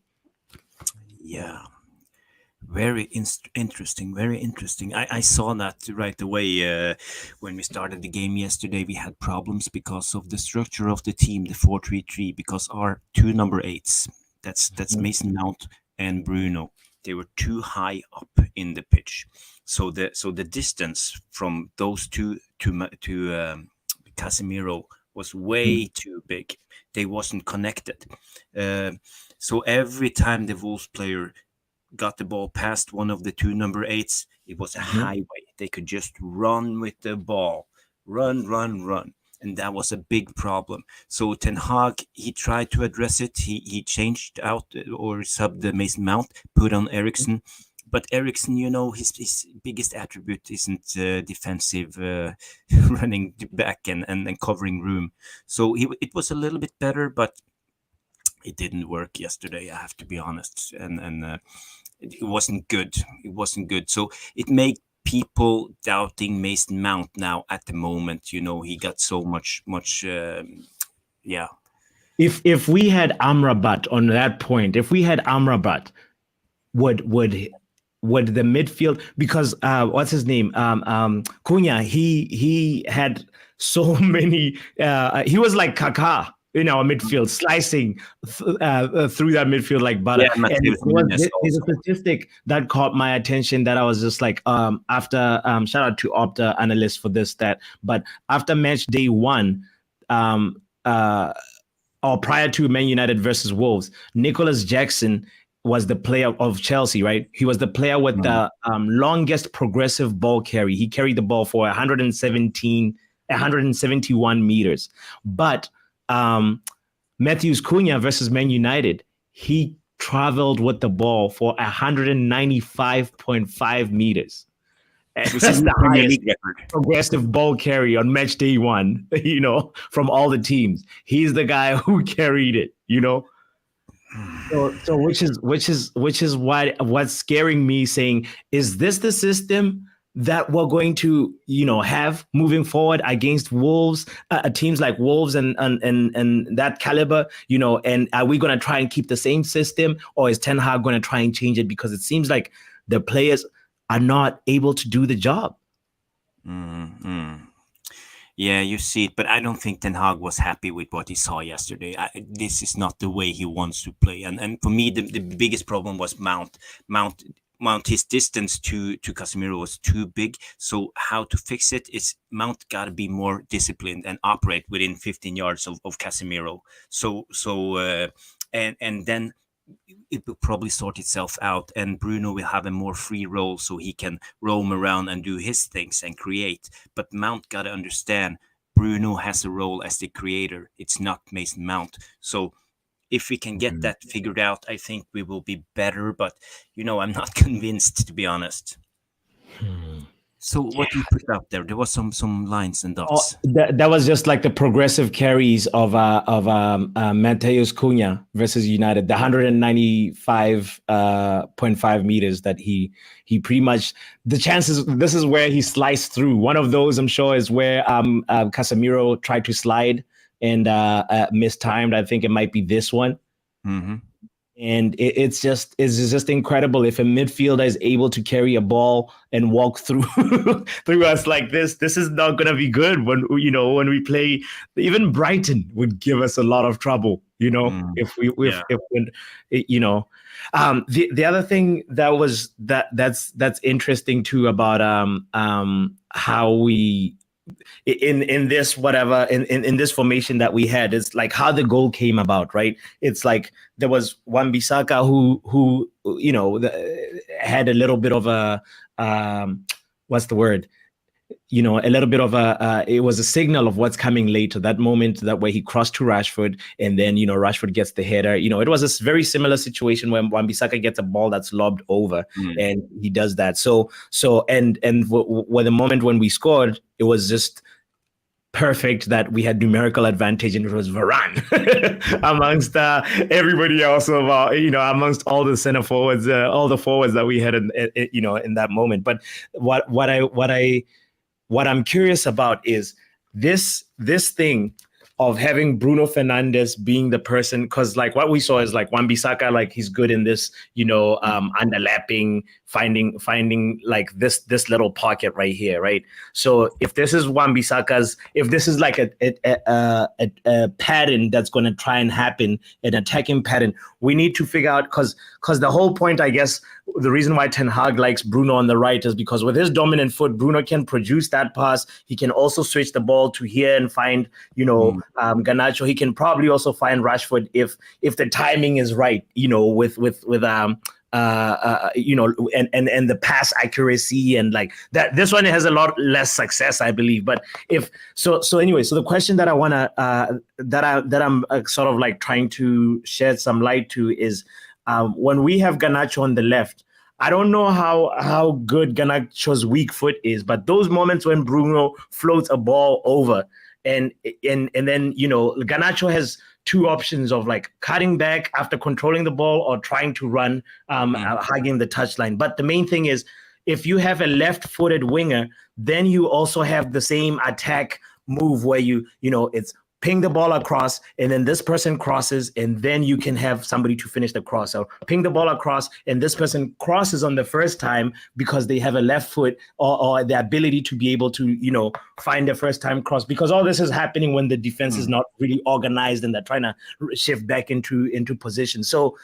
Yeah, very interesting. Very interesting. I saw that right away when we started the game yesterday. We had problems because of the structure of the team, the 4-3-3, because our 2 number 8s. That's Mason Mount and Bruno. They were too high up in the pitch, so the distance from those two to Casemiro was way too big. They wasn't connected. So every time the Wolves player got the ball past one of the 2 number 8s, it was a highway. They could just run with the ball, run. And that was a big problem. So Ten Hag, he tried to address it. He changed out or subbed the Mason Mount, put on Eriksen. But Eriksen, his biggest attribute isn't defensive, running back and covering room. So it was a little bit better, but it didn't work yesterday, I have to be honest. And it wasn't good. So it made people doubting Mason Mount now at the moment. He got so much yeah. If we had Amrabat on that point, would the midfield, because what's his name, Cunha, he had so many, he was like Kaká in our midfield, slicing through that midfield like butter. Yeah, and there's a statistic that caught my attention that I was just like, after shout out to Opta analyst for this stat, but after match day 1, or prior to Man United versus Wolves, Nicholas Jackson was the player of Chelsea, right? He was the player with the longest progressive ball carry. He carried the ball for 171 meters. But Matheus Cunha versus Man United, he traveled with the ball for 195.5 meters. This is the highest progressive ball carry on match day 1, from all the teams. He's the guy who carried it, So which is what's scaring me, saying, is this the system that we're going to, have moving forward against Wolves, teams like Wolves and that caliber, and are we going to try and keep the same system, or is Ten Hag going to try and change it? Because it seems like the players are not able to do the job. Yeah, you see it, but I don't think Ten Hag was happy with what he saw yesterday. This is not the way he wants to play. And for me, the biggest problem was Mount. His distance to Casemiro was too big. So how to fix it is Mount got to be more disciplined and operate within 15 yards of Casemiro. And then it will probably sort itself out, and Bruno will have a more free role so he can roam around and do his things and create. But Mount got to understand Bruno has a role as the creator. It's not Mason Mount. So if we can get that figured out, I think we will be better. But, I'm not convinced, to be honest. So what do you put up there? There was some lines and dots. That was just like the progressive carries of Matheus Cunha versus United, the 195.5 meters that he pretty much, the chances, this is where he sliced through. One of those, I'm sure, is where Casemiro tried to slide and mistimed. I think it might be this one. Mm-hmm. And it's just incredible if a midfielder is able to carry a ball and walk through through us like this. This is not going to be good when we play. Even Brighton would give us a lot of trouble. If the other thing that's interesting too about how we. In this this formation that we had, it's like how the goal came about, right? It's like there was Wan-Bissaka who had a little bit of a what's the word? A little bit of it was a signal of what's coming later. That moment, that way he crossed to Rashford, and then Rashford gets the header. It was a very similar situation when Wan-Bissaka gets a ball that's lobbed over, and he does that. So and with the moment when we scored, it was just perfect that we had numerical advantage, and it was Varane amongst everybody else amongst all the center forwards, all the forwards that we had in that moment. But what I'm curious about is this thing of having Bruno Fernandes being the person, because like what we saw is like Wan-Bissaka, like he's good in this, underlapping, finding like this little pocket right here, right? So if this is Wan-Bissaka's, if this is like a pattern that's going to try and happen, an attacking pattern, we need to figure out, because the whole point, I guess, the reason why Ten Hag likes Bruno on the right is because with his dominant foot, Bruno can produce that pass. He can also switch the ball to here and find, Garnacho. He can probably also find Rashford if the timing is right, with and the pass accuracy and like that. This one has a lot less success, I believe. But so the question that I wanna that I'm sort of like trying to shed some light to is when we have Garnacho on the left. I don't know how good Garnacho's weak foot is, but those moments when Bruno floats a ball over and then Garnacho has two options of like cutting back after controlling the ball or trying to run, hugging the touchline. But the main thing is, if you have a left-footed winger, then you also have the same attack move where it's ping the ball across, and then this person crosses, and then you can have somebody to finish the cross. So ping the ball across, and this person crosses on the first time because they have a left foot or the ability to be able to, find the first time cross. Because all this is happening when the defense is not really organized and they're trying to shift back into position. So,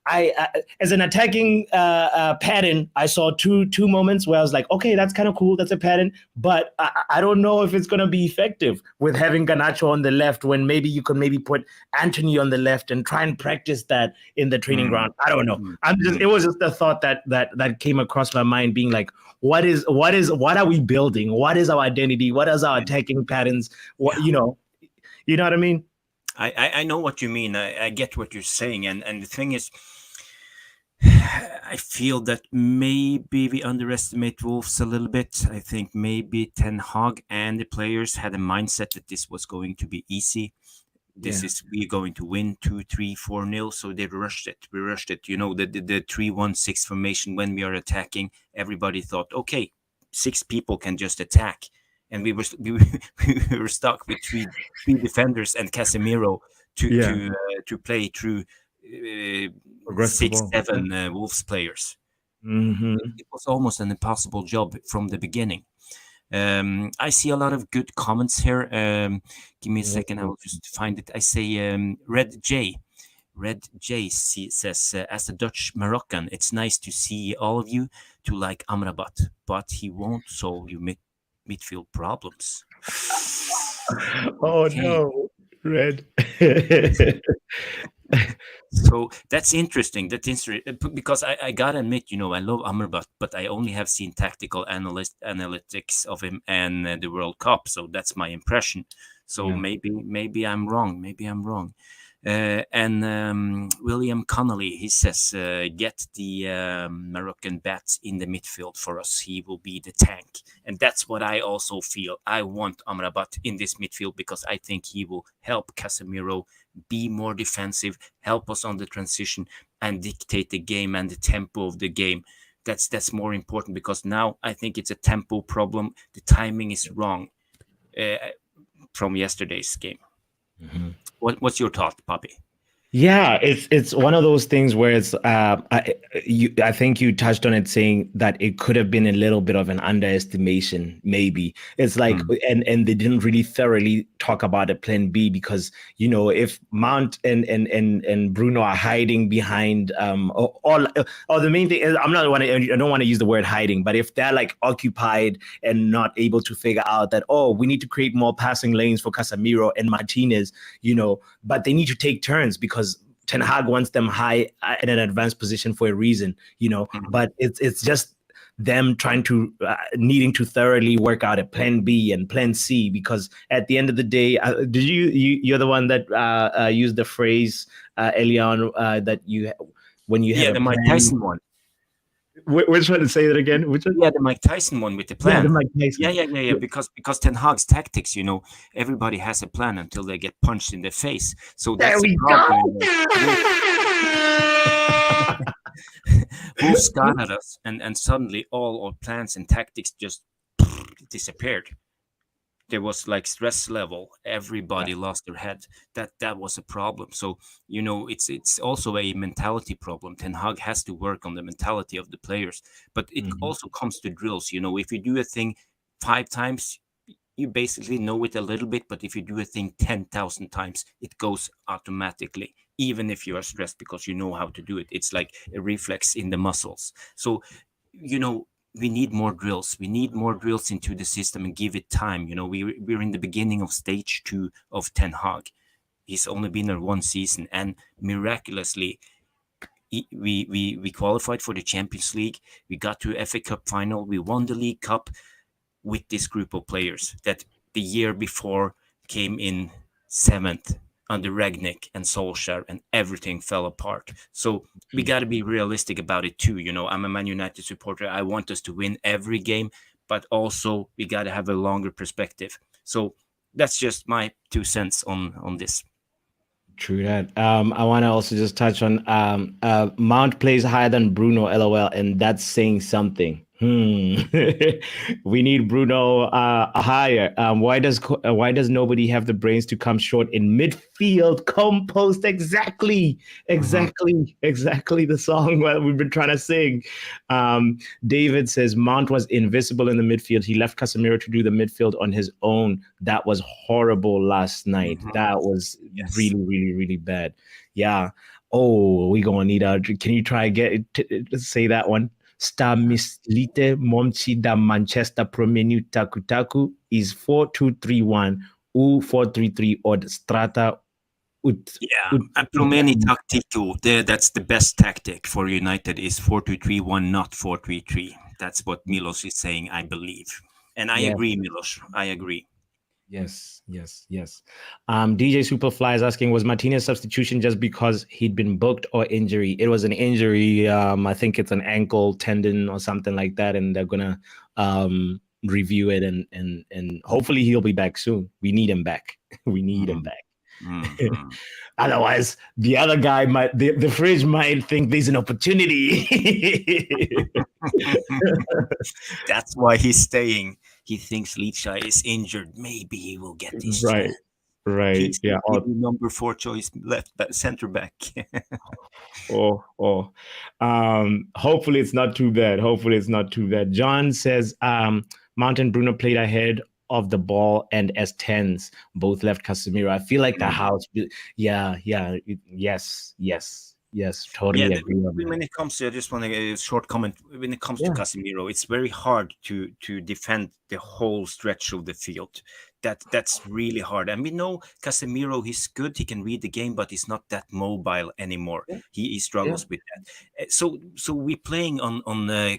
I as an attacking pattern, I saw two moments where I was like, okay, that's kind of cool. That's a pattern, but I don't know if it's going to be effective with having Garnacho on the left when maybe you could put Anthony on the left and try and practice that in the training ground. I don't know. It was just the thought that came across my mind, being like, what are we building? What is our identity? What is our attacking patterns? What, you know what I mean? I know what you mean. I get what you're saying. And the thing is, I feel that maybe we underestimate Wolves a little bit. I think maybe Ten Hag and the players had a mindset that this was going to be easy. We're going to win 2-3, 4-0. So they rushed it. We rushed it. The 3-1-6 formation when we are attacking. Everybody thought, okay, 6 people can just attack. And we were stuck with three defenders and Casemiro to play through 6-7 Wolves players. It was almost an impossible job from the beginning. I see a lot of good comments here. Give me a second, I will just find it. I say Red J says, as a Dutch Moroccan, it's nice to see all of you to like Amrabat, but he won't solve your midfield problems. Oh no, Red. So that's interesting. That's interesting because I gotta admit, I love Amrabat, but I only have seen tactical analytics of him and the World Cup. So that's my impression. So Yeah. maybe I'm wrong. Maybe I'm wrong. And William Connolly, he says, get the Moroccan bat in the midfield for us. He will be the tank. And that's what I also feel. I want Amrabat in this midfield because I think he will help Casemiro be more defensive, help us on the transition, and dictate the game and the tempo of the game. That's more important because now I think it's a tempo problem. The timing is wrong from yesterday's game. Mm-hmm. What's your thought, Pappi? Yeah, it's one of those things where it's I think you touched on it, saying that it could have been a little bit of an underestimation. Maybe it's like, and they didn't really thoroughly talk about a plan B because if Mount and Bruno are hiding behind or the main thing is I don't want to use the word hiding, but if they're like occupied and not able to figure out that we need to create more passing lanes for Casemiro and Martinez, but they need to take turns because Ten Hag wants them high in an advanced position for a reason, but it's just them trying to needing to thoroughly work out a plan B and plan C, because at the end of the day, you're the one that used the phrase earlier on that when you have the Mike Tyson one. Which one? Say that again. Which one? Yeah, the Mike Tyson one with the plan. Yeah, the Mike Tyson. Yeah. Because Ten Hag's tactics, everybody has a plan until they get punched in the face. So that's the problem. Who started us, and suddenly all our plans and tactics just disappeared. There was like stress level. Everybody lost their head. That was a problem. So it's also a mentality problem. Ten Hag has to work on the mentality of the players, but it also comes to drills. If you do a thing 5 times, you basically know it a little bit. But if you do a thing 10,000 times, it goes automatically, even if you are stressed, because you know how to do it. It's like a reflex in the muscles. So we need more drills. We need more drills into the system and give it time. We're in the beginning of stage 2 of Ten Hag. He's only been there 1 season, and miraculously, we qualified for the Champions League. We got to FA Cup final. We won the League Cup with this group of players that the year before came in 7th under Rangnick and Solskjaer, and everything fell apart. So we got to be realistic about it too. I'm a Man United supporter. I want us to win every game, but also we got to have a longer perspective. So that's just my 2 cents on this. True that. I want to also just touch on Mount plays higher than Bruno, LOL, and that's saying something. We need Bruno higher. Why does nobody have the brains to come short in midfield? Compost exactly the song that we've been trying to sing. David says Mount was invisible in the midfield. He left Casemiro to do the midfield on his own. That was horrible last night. That was really, really, really bad. Yeah. Oh, we gonna need can you try say that one? Sta mislite momci da Manchester promeniu taku is 4-2-3-1 u 4-3-3 od strata ut. Yeah, promeni taktiku. That's the best tactic for United is 4-2-3-1, not 4-3-3. That's what Milos is saying, I believe. And I agree, Milos. I agree. Yes. DJ Superfly is asking, was Martinez's substitution just because he'd been booked or injury? It was an injury. I think it's an ankle tendon or something like that, and they're gonna review it and hopefully he'll be back soon. We need him back. Him back. Otherwise, the other guy the fridge might think there's an opportunity. That's why he's staying. He thinks leage is injured. Maybe he will get this. Right. He's yeah. Number 4 choice center back. Hopefully it's not too bad. John says Mount and Bruno played ahead of the ball and as 10s both left Casemiro. I feel like the house. Yes. Yes, totally agree on that. when it comes to, I just want a short comment. When it comes to Yeah. Casemiro, it's very hard to defend the whole stretch of the field. That's really hard. And we know Casemiro, he's good. He can read the game, but he's not that mobile anymore. He struggles with that. So we're playing on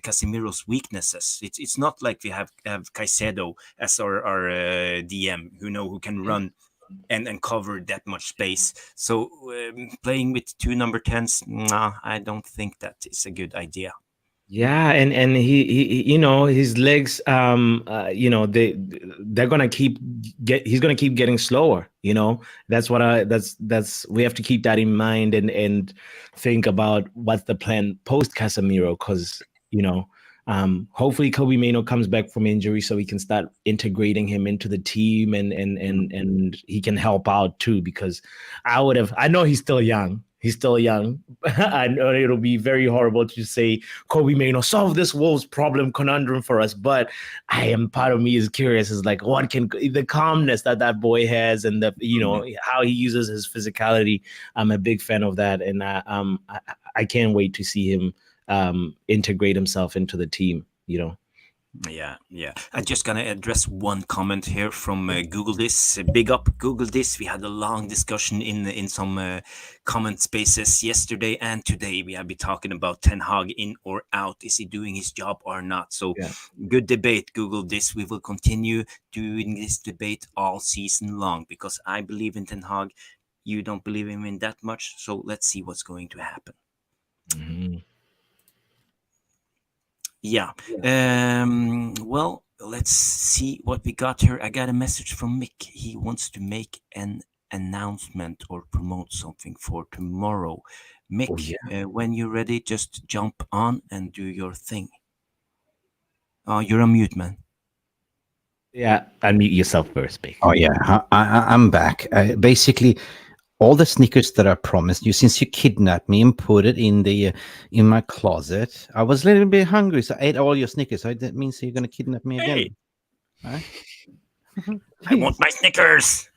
Casemiro's weaknesses. It's not like we have Caicedo as our DM who can run and cover that much space. So playing with two number 10s, nah, I don't think that is a good idea. Yeah, and he his legs they're gonna he's gonna keep getting slower. That's we have to keep that in mind and think about what's the plan post Casemiro, because hopefully Kobbie Mainoo comes back from injury so we can start integrating him into the team and he can help out too, because I know he's still young. He's still young. I know it'll be very horrible to say Kobbie Mainoo solve this Wolves conundrum for us, but part of me is curious, is like, what can the calmness that boy has, and the how he uses his physicality. I'm a big fan of that, and I can't wait to see him integrate himself into the team. Yeah. I'm just gonna address one comment here from Google This. Big up Google This. We had a long discussion in some comment spaces yesterday and today. We have been talking about Ten Hag in or out. Is he doing his job or not? So good debate, Google This. We will continue doing this debate all season long, because I believe in Ten Hag. You don't believe him in that much. So let's see what's going to happen. Mm-hmm. Yeah. Well, let's see what we got here. I got a message from Mick. He wants to make an announcement or promote something for tomorrow. Mick, when you're ready, just jump on and do your thing. Oh, you're on mute, man. Yeah, unmute yourself first, Mick. Oh yeah, I'm back. Basically, all the Snickers that I promised you, since you kidnapped me and put it in my closet, I was a little bit hungry, so I ate all your Snickers. So that means you're gonna kidnap me again. Hey. I want my Snickers.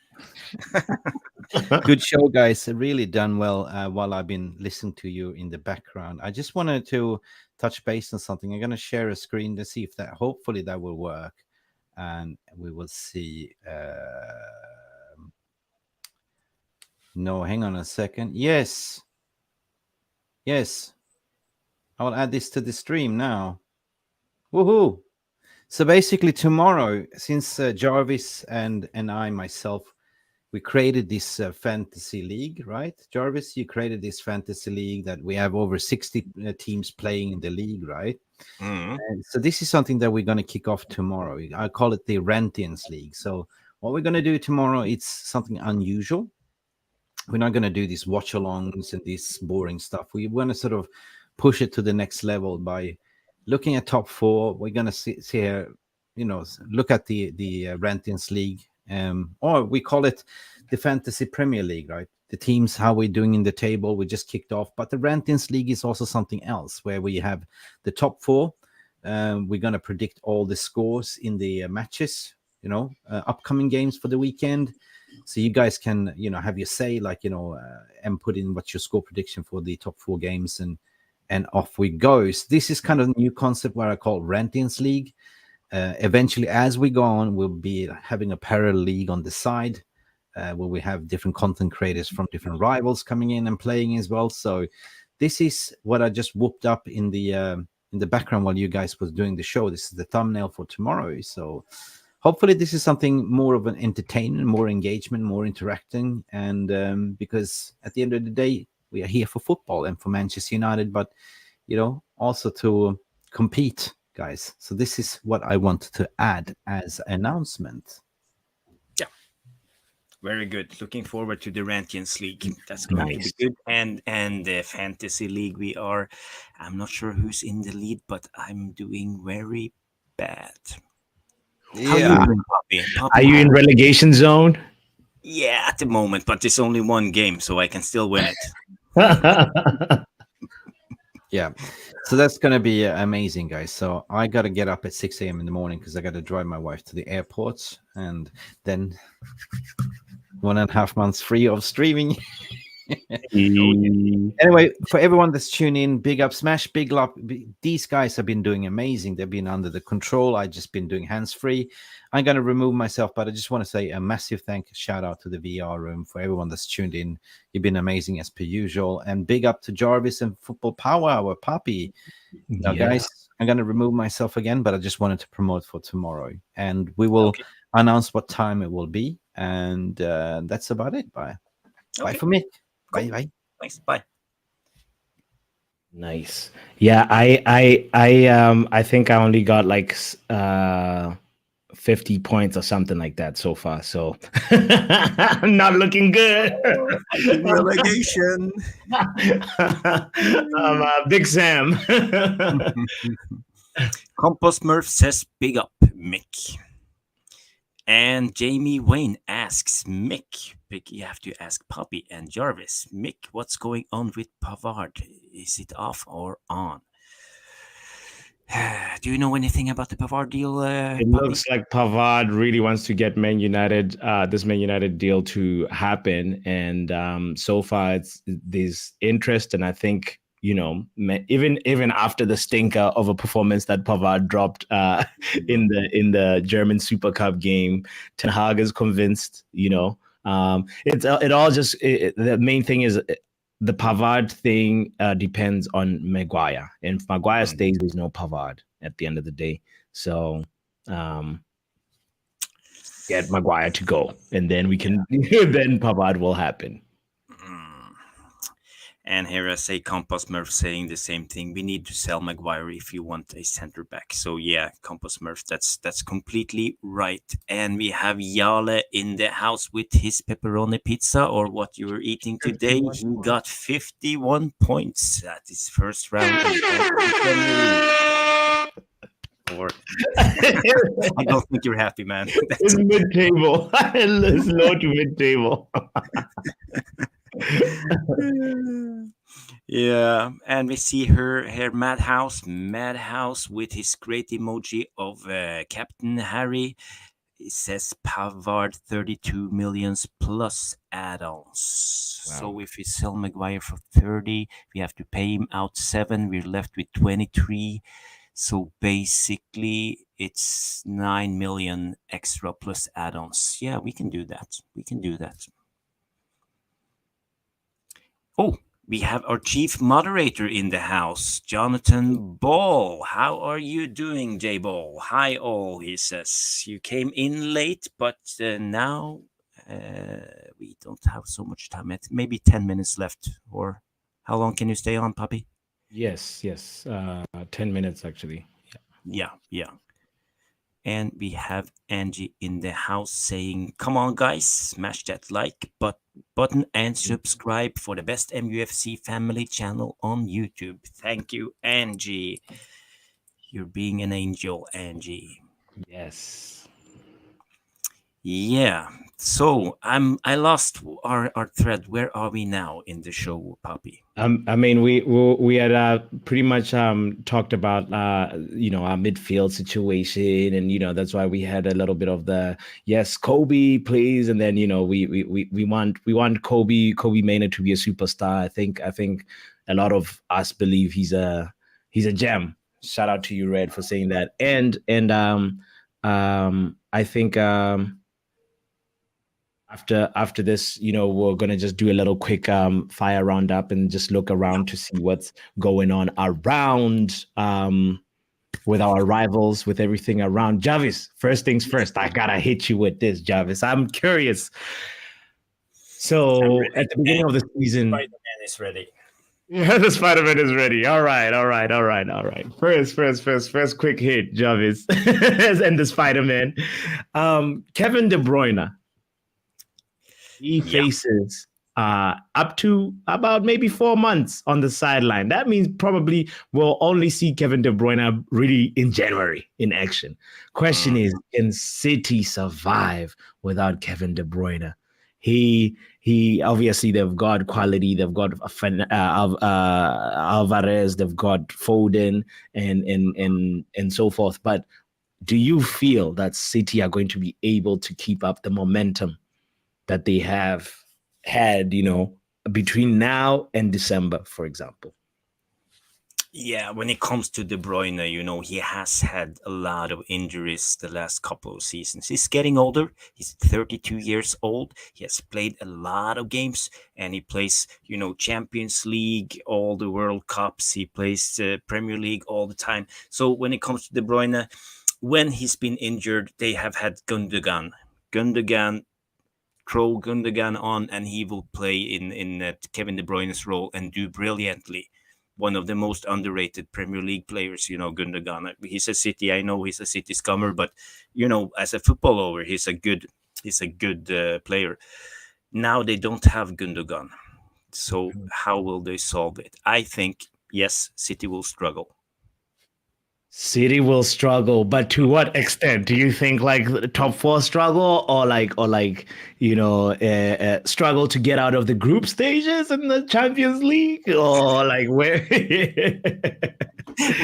Good show, guys. Really done well while I've been listening to you in the background. I just wanted to touch base on something. I'm gonna share a screen to see if hopefully that will work, and we will see. No, hang on a second. Yes. I will add this to the stream now. Woohoo! So basically tomorrow, since Jarvis and I myself, we created this fantasy league, right? Jarvis, you created this fantasy league that we have over 60 teams playing in the league, right? Mm-hmm. And so this is something that we're going to kick off tomorrow. I call it the Rentians League. So what we're going to do tomorrow, it's something unusual. We're not going to do these watch-alongs and this boring stuff. We want to sort of push it to the next level by looking at top four. We're going to see here, look at the Rentians League, or we call it the Fantasy Premier League, right? The teams, how we're doing in the table. We just kicked off, but the Rentians League is also something else where we have the top four. We're going to predict all the scores in the matches, upcoming games for the weekend. So you guys can, have your say, and put in what's your score prediction for the top four games, and off we go. So this is kind of a new concept where I call Rentians League. Eventually, as we go on, we'll be having a parallel league on the side where we have different content creators from different rivals coming in and playing as well. So this is what I just whooped up in the background while you guys was doing the show. This is the thumbnail for tomorrow. So hopefully this is something more of an entertainment, more engagement, more interacting. And because at the end of the day, we are here for football and for Manchester United, but, also to compete, guys. So this is what I wanted to add as announcement. Yeah. Very good. Looking forward to the Rentians League. That's going to be good. And the Fantasy League, I'm not sure who's in the lead, but I'm doing very bad. How Yeah. you doing, Pappi? Are you in relegation zone? Yeah, at the moment, but it's only one game, so I can still win it. Yeah. So that's going to be amazing, guys. So I got to get up at 6 a.m. in the morning because I got to drive my wife to the airport, and then 1.5 months free of streaming. Anyway, for everyone that's tuning in, big up, smash, big up. These guys have been doing amazing. They've been under the control. I just been doing hands-free. I'm going to remove myself, but I just want to say a massive shout out to the VR room for everyone that's tuned in. You've been amazing as per usual. And big up to Jarvis and Football Power, our Pappi. Now, guys, I'm going to remove myself again, but I just wanted to promote for tomorrow. And we will announce what time it will be. And that's about it. Bye. Bye for me. Cool. Bye. Thanks. Bye. Nice. Yeah, I think I only got like 50 points or something like that so far. So I'm not looking good. Relegation. Big Sam. Compost Murph says big up, Mick. And Jamie Wayne asks Mick, you have to ask Pappi and Jarvis. Mick, what's going on with Pavard? Is it off or on? Do you know anything about the Pavard deal? It looks like Pavard really wants to get Man United, this Man United deal to happen. And so far, there's interest. And I think, you know, even after the stinker of a performance that Pavard dropped in the German Super Cup game, Ten Hag is convinced. You know, the main thing is the Pavard thing depends on Maguire, and if Maguire stays, there's no Pavard at the end of the day. So get Maguire to go, and then we can then Pavard will happen. And here I say Compost Murph saying the same thing. We need to sell Maguire if you want a center back. So yeah, Compost Murph, that's completely right. And we have Jale in the house with his pepperoni pizza, or what you were eating today. He got 51 points at his first round. Or I don't think you're happy, man. It's mid-table. It's low to mid-table. Yeah, and we see her here, Madhouse with his great emoji of Captain Harry. It says Pavard 32 millions plus add-ons. Wow. So if we sell Maguire for 30, we have to pay him out 7. We're left with 23. So basically, it's 9 million extra plus add-ons. Yeah, we can do that. Oh, we have our chief moderator in the house, Jonathan Ball. How are you doing, J Ball? Hi, all, he says. You came in late, but now we don't have so much time. Maybe 10 minutes left. Or how long can you stay on, Pappi? Yes. 10 minutes, actually. Yeah. And we have Angie in the house saying, come on, guys, smash that like button and subscribe for the best MUFC family channel on YouTube. Thank you, Angie. You're being an angel, Angie. Yes. Yeah. So I lost our thread. Where are we now in the show, Pappi? I mean, we had pretty much talked about our midfield situation, and that's why we had a little bit of the yes, Kobe, please, and then we want Kobe Mainoo to be a superstar. I think a lot of us believe he's a gem. Shout out to you, Red, for saying that, and I think. After this, we're gonna just do a little quick fire roundup and just look around to see what's going on around with our rivals, with everything around. Jarvis, first things first, I gotta hit you with this, Jarvis. I'm curious. So at the beginning of the season, Spider-Man is ready. Yeah, the Spider-Man is ready. All right. First quick hit, Jarvis, and the Spider-Man. Kevin De Bruyne. He faces up to about maybe 4 months on the sideline. That means probably we'll only see Kevin De Bruyne really in January in action. Question is, can City survive without Kevin De Bruyne? He obviously, they've got quality. They've got Alvarez. They've got Foden and so forth. But do you feel that City are going to be able to keep up the momentum that they have had, between now and December, for example? Yeah, when it comes to De Bruyne, he has had a lot of injuries the last couple of seasons. He's getting older. He's 32 years old. He has played a lot of games, and he plays, Champions League, all the World Cups. He plays Premier League all the time. So when it comes to De Bruyne, when he's been injured, they have had Gundogan. Throw Gundogan on, and he will play in Kevin De Bruyne's role and do brilliantly. One of the most underrated Premier League players, Gundogan. He's a City. I know he's a City scummer, but as a footballer, he's a good player. Now they don't have Gundogan, so how will they solve it? I think yes, City will struggle. City will struggle, but to what extent? Do you think like the top 4 struggle, or struggle to get out of the group stages in the Champions League, or like where? We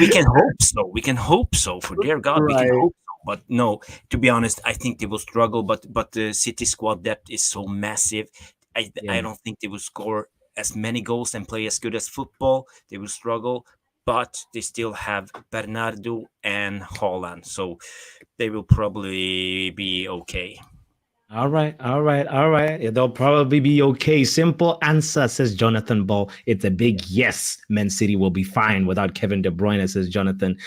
can hope so. We can hope so. For dear God, we can Right. hope so. But no, to be honest, I think they will struggle. But the City squad depth is so massive. I don't think they will score as many goals and play as good as football. They will struggle, but they still have Bernardo and Haaland, so they will probably be okay. All right. Yeah, they'll probably be okay. Simple answer, says Jonathan Ball. It's a big yes. Man City will be fine without Kevin De Bruyne, says Jonathan.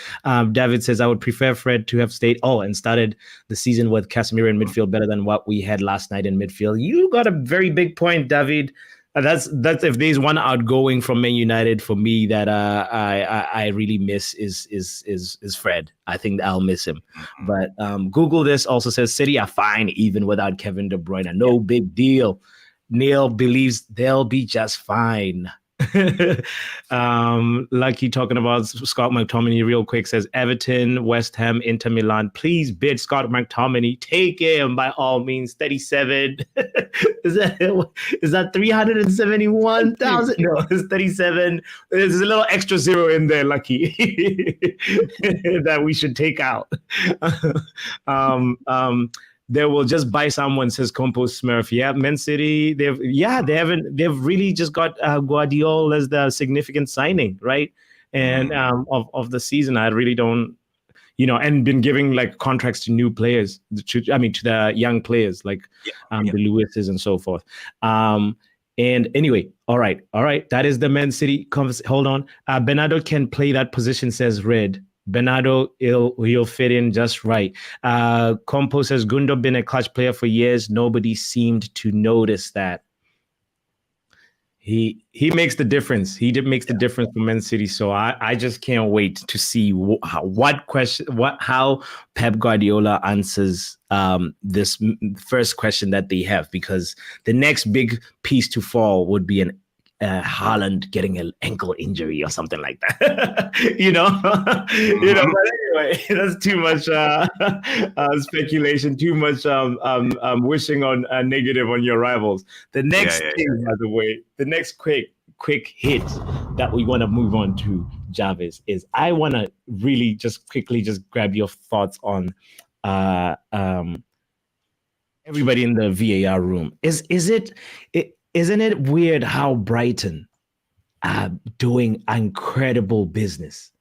David says, I would prefer Fred to have stayed. Oh, and started the season with Casemiro in midfield better than what we had last night in midfield. You got a very big point, David. That's if there's one outgoing from Man United for me that I really miss is Fred. I think I'll miss him. But Google this also says City are fine even without Kevin De Bruyne. No big deal. Neil believes they'll be just fine. Lucky talking about Scott McTominay real quick says Everton, West Ham, Inter Milan. Please bid Scott McTominay. Take him by all means. 37. Is that 371,000? No, it's 37. There's a little extra zero in there, Lucky, that we should take out. They will just buy someone, says Compost Smurf. Yeah, Man City, they've really just got Guardiola as the significant signing, right? And of the season, I really don't, and been giving like contracts to new players, to the young players, like the Lewises and so forth. And anyway, all right. That is the Man City hold on. Bernardo can play that position, says Red. Bernardo, he'll fit in just right. Compo says Gundo been a clutch player for years. Nobody seemed to notice that. He makes the difference. He makes the difference for Man City. So I just can't wait to see how Pep Guardiola answers this first question that they have, because the next big piece to fall would be an Haaland getting an ankle injury or something like that. But anyway, that's too much speculation, too much wishing on negative on your rivals. The next thing, by the way, the next quick hit that we want to move on to, Jarvis, is I want to really just quickly just grab your thoughts on everybody in the VAR room. Isn't it weird how Brighton are doing incredible business?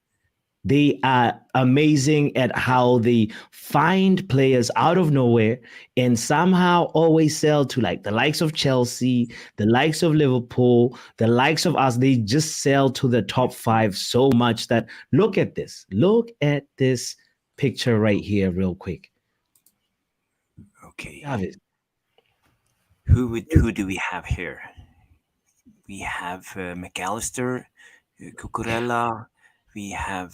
They are amazing at how they find players out of nowhere and somehow always sell to like the likes of Chelsea, the likes of Liverpool, the likes of us. They just sell to the top 5 so much that look at this picture right here real quick. Okay. Jarvis. Who do we have here? We have McAllister, Cucurella. We have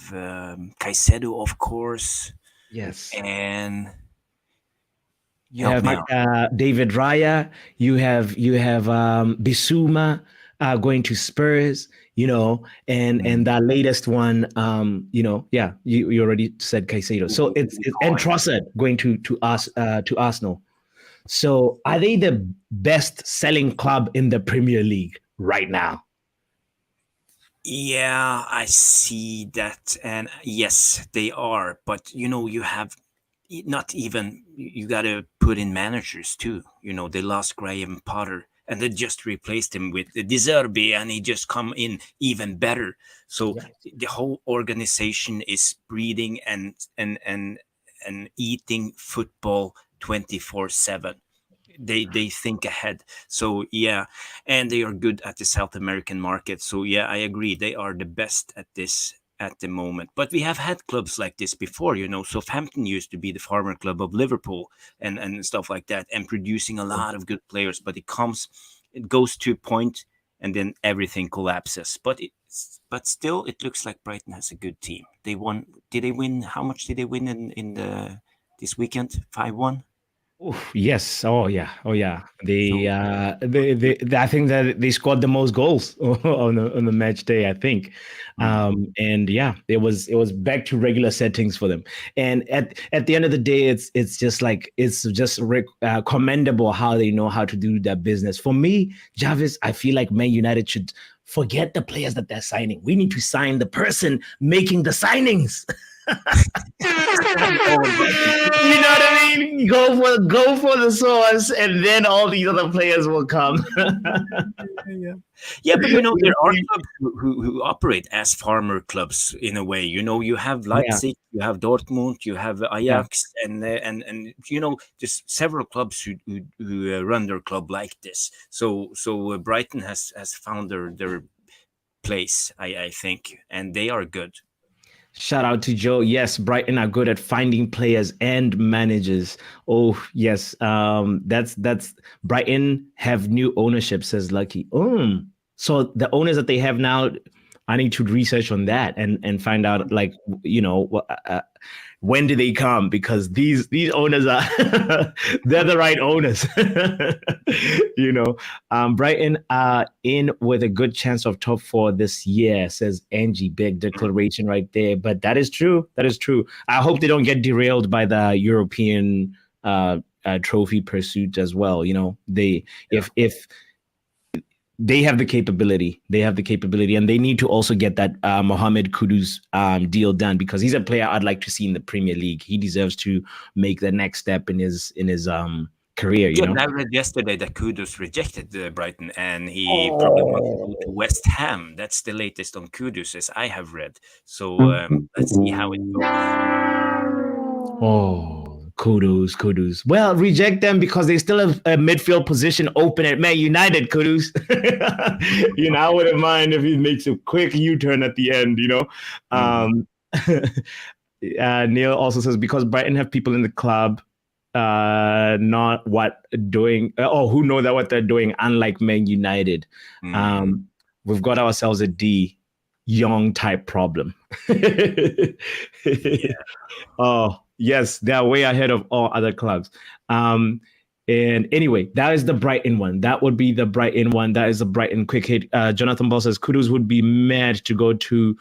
Caicedo, of course. Yes. And you have David Raya. You have Bissouma going to Spurs. And that latest one. You already said Caicedo. So it's and Trossard going to Arsenal. So are they the best selling club in the Premier League right now? Yeah, I see that. And yes, they are. But, you have not even, you got to put in managers too. They lost Graham Potter and they just replaced him with De Zerbi, and he just come in even better. So the whole organization is breathing and eating football 24/7. They think ahead. So yeah, and they are good at the South American market. So yeah, I agree, they are the best at this at the moment. But we have had clubs like this before, you know. Southampton used to be the farmer club of Liverpool and stuff like that, and producing a lot of good players. But it goes to a point, and then everything collapses. But still, it looks like Brighton has a good team. They won. Did they win? How much did they win in this weekend? 5-1. Yes. Oh yeah. They I think that they scored the most goals on the match day, I think. And yeah, it was back to regular settings for them. And at the end of the day, it's just commendable how they know how to do their business. For me, Jarvis, I feel like Man United should forget the players that they're signing. We need to sign the person making the signings. You know what I mean? Go for the source, and then all these other players will come. Yeah, but you know, there are clubs who operate as farmer clubs in a way. You know, you have Leipzig, you have Dortmund, you have Ajax, and you know, just several clubs who run their club like this. So Brighton has found their place, I think, and they are good. Shout out to Joe. Yes, Brighton are good at finding players and managers. Oh, yes. That's Brighton have new ownership, says Lucky. So the owners that they have now, I need to research on that and find out, like, you know, when do they come? Because these owners are they're the right owners. You know, Brighton are in with a good chance of top 4 this year, says Angie. Big declaration right there. But that is true. That is true. I hope they don't get derailed by the European trophy pursuit as well. You know, if they have the capability. And they need to also get that Mohamed Kudus deal done, because he's a player I'd like to see in the Premier League. He deserves to make the next step in his career. You know? I read yesterday that Kudus rejected Brighton, and he probably wants to go to West Ham. That's the latest on Kudus, as I have read. So let's see how it goes. Oh. Kudus. Well, reject them because they still have a midfield position open at Man United, Kudus. You know, I wouldn't mind if he makes a quick U-turn at the end, you know. Neil also says, because Brighton have people in the club who know what they're doing, unlike Man United. We've got ourselves a De Jong type problem. Oh, yes, they are way ahead of all other clubs. And anyway, that is the Brighton one. That would be the Brighton one. That is a Brighton quick hit. Jonathan Ball says Kudus would be mad to go to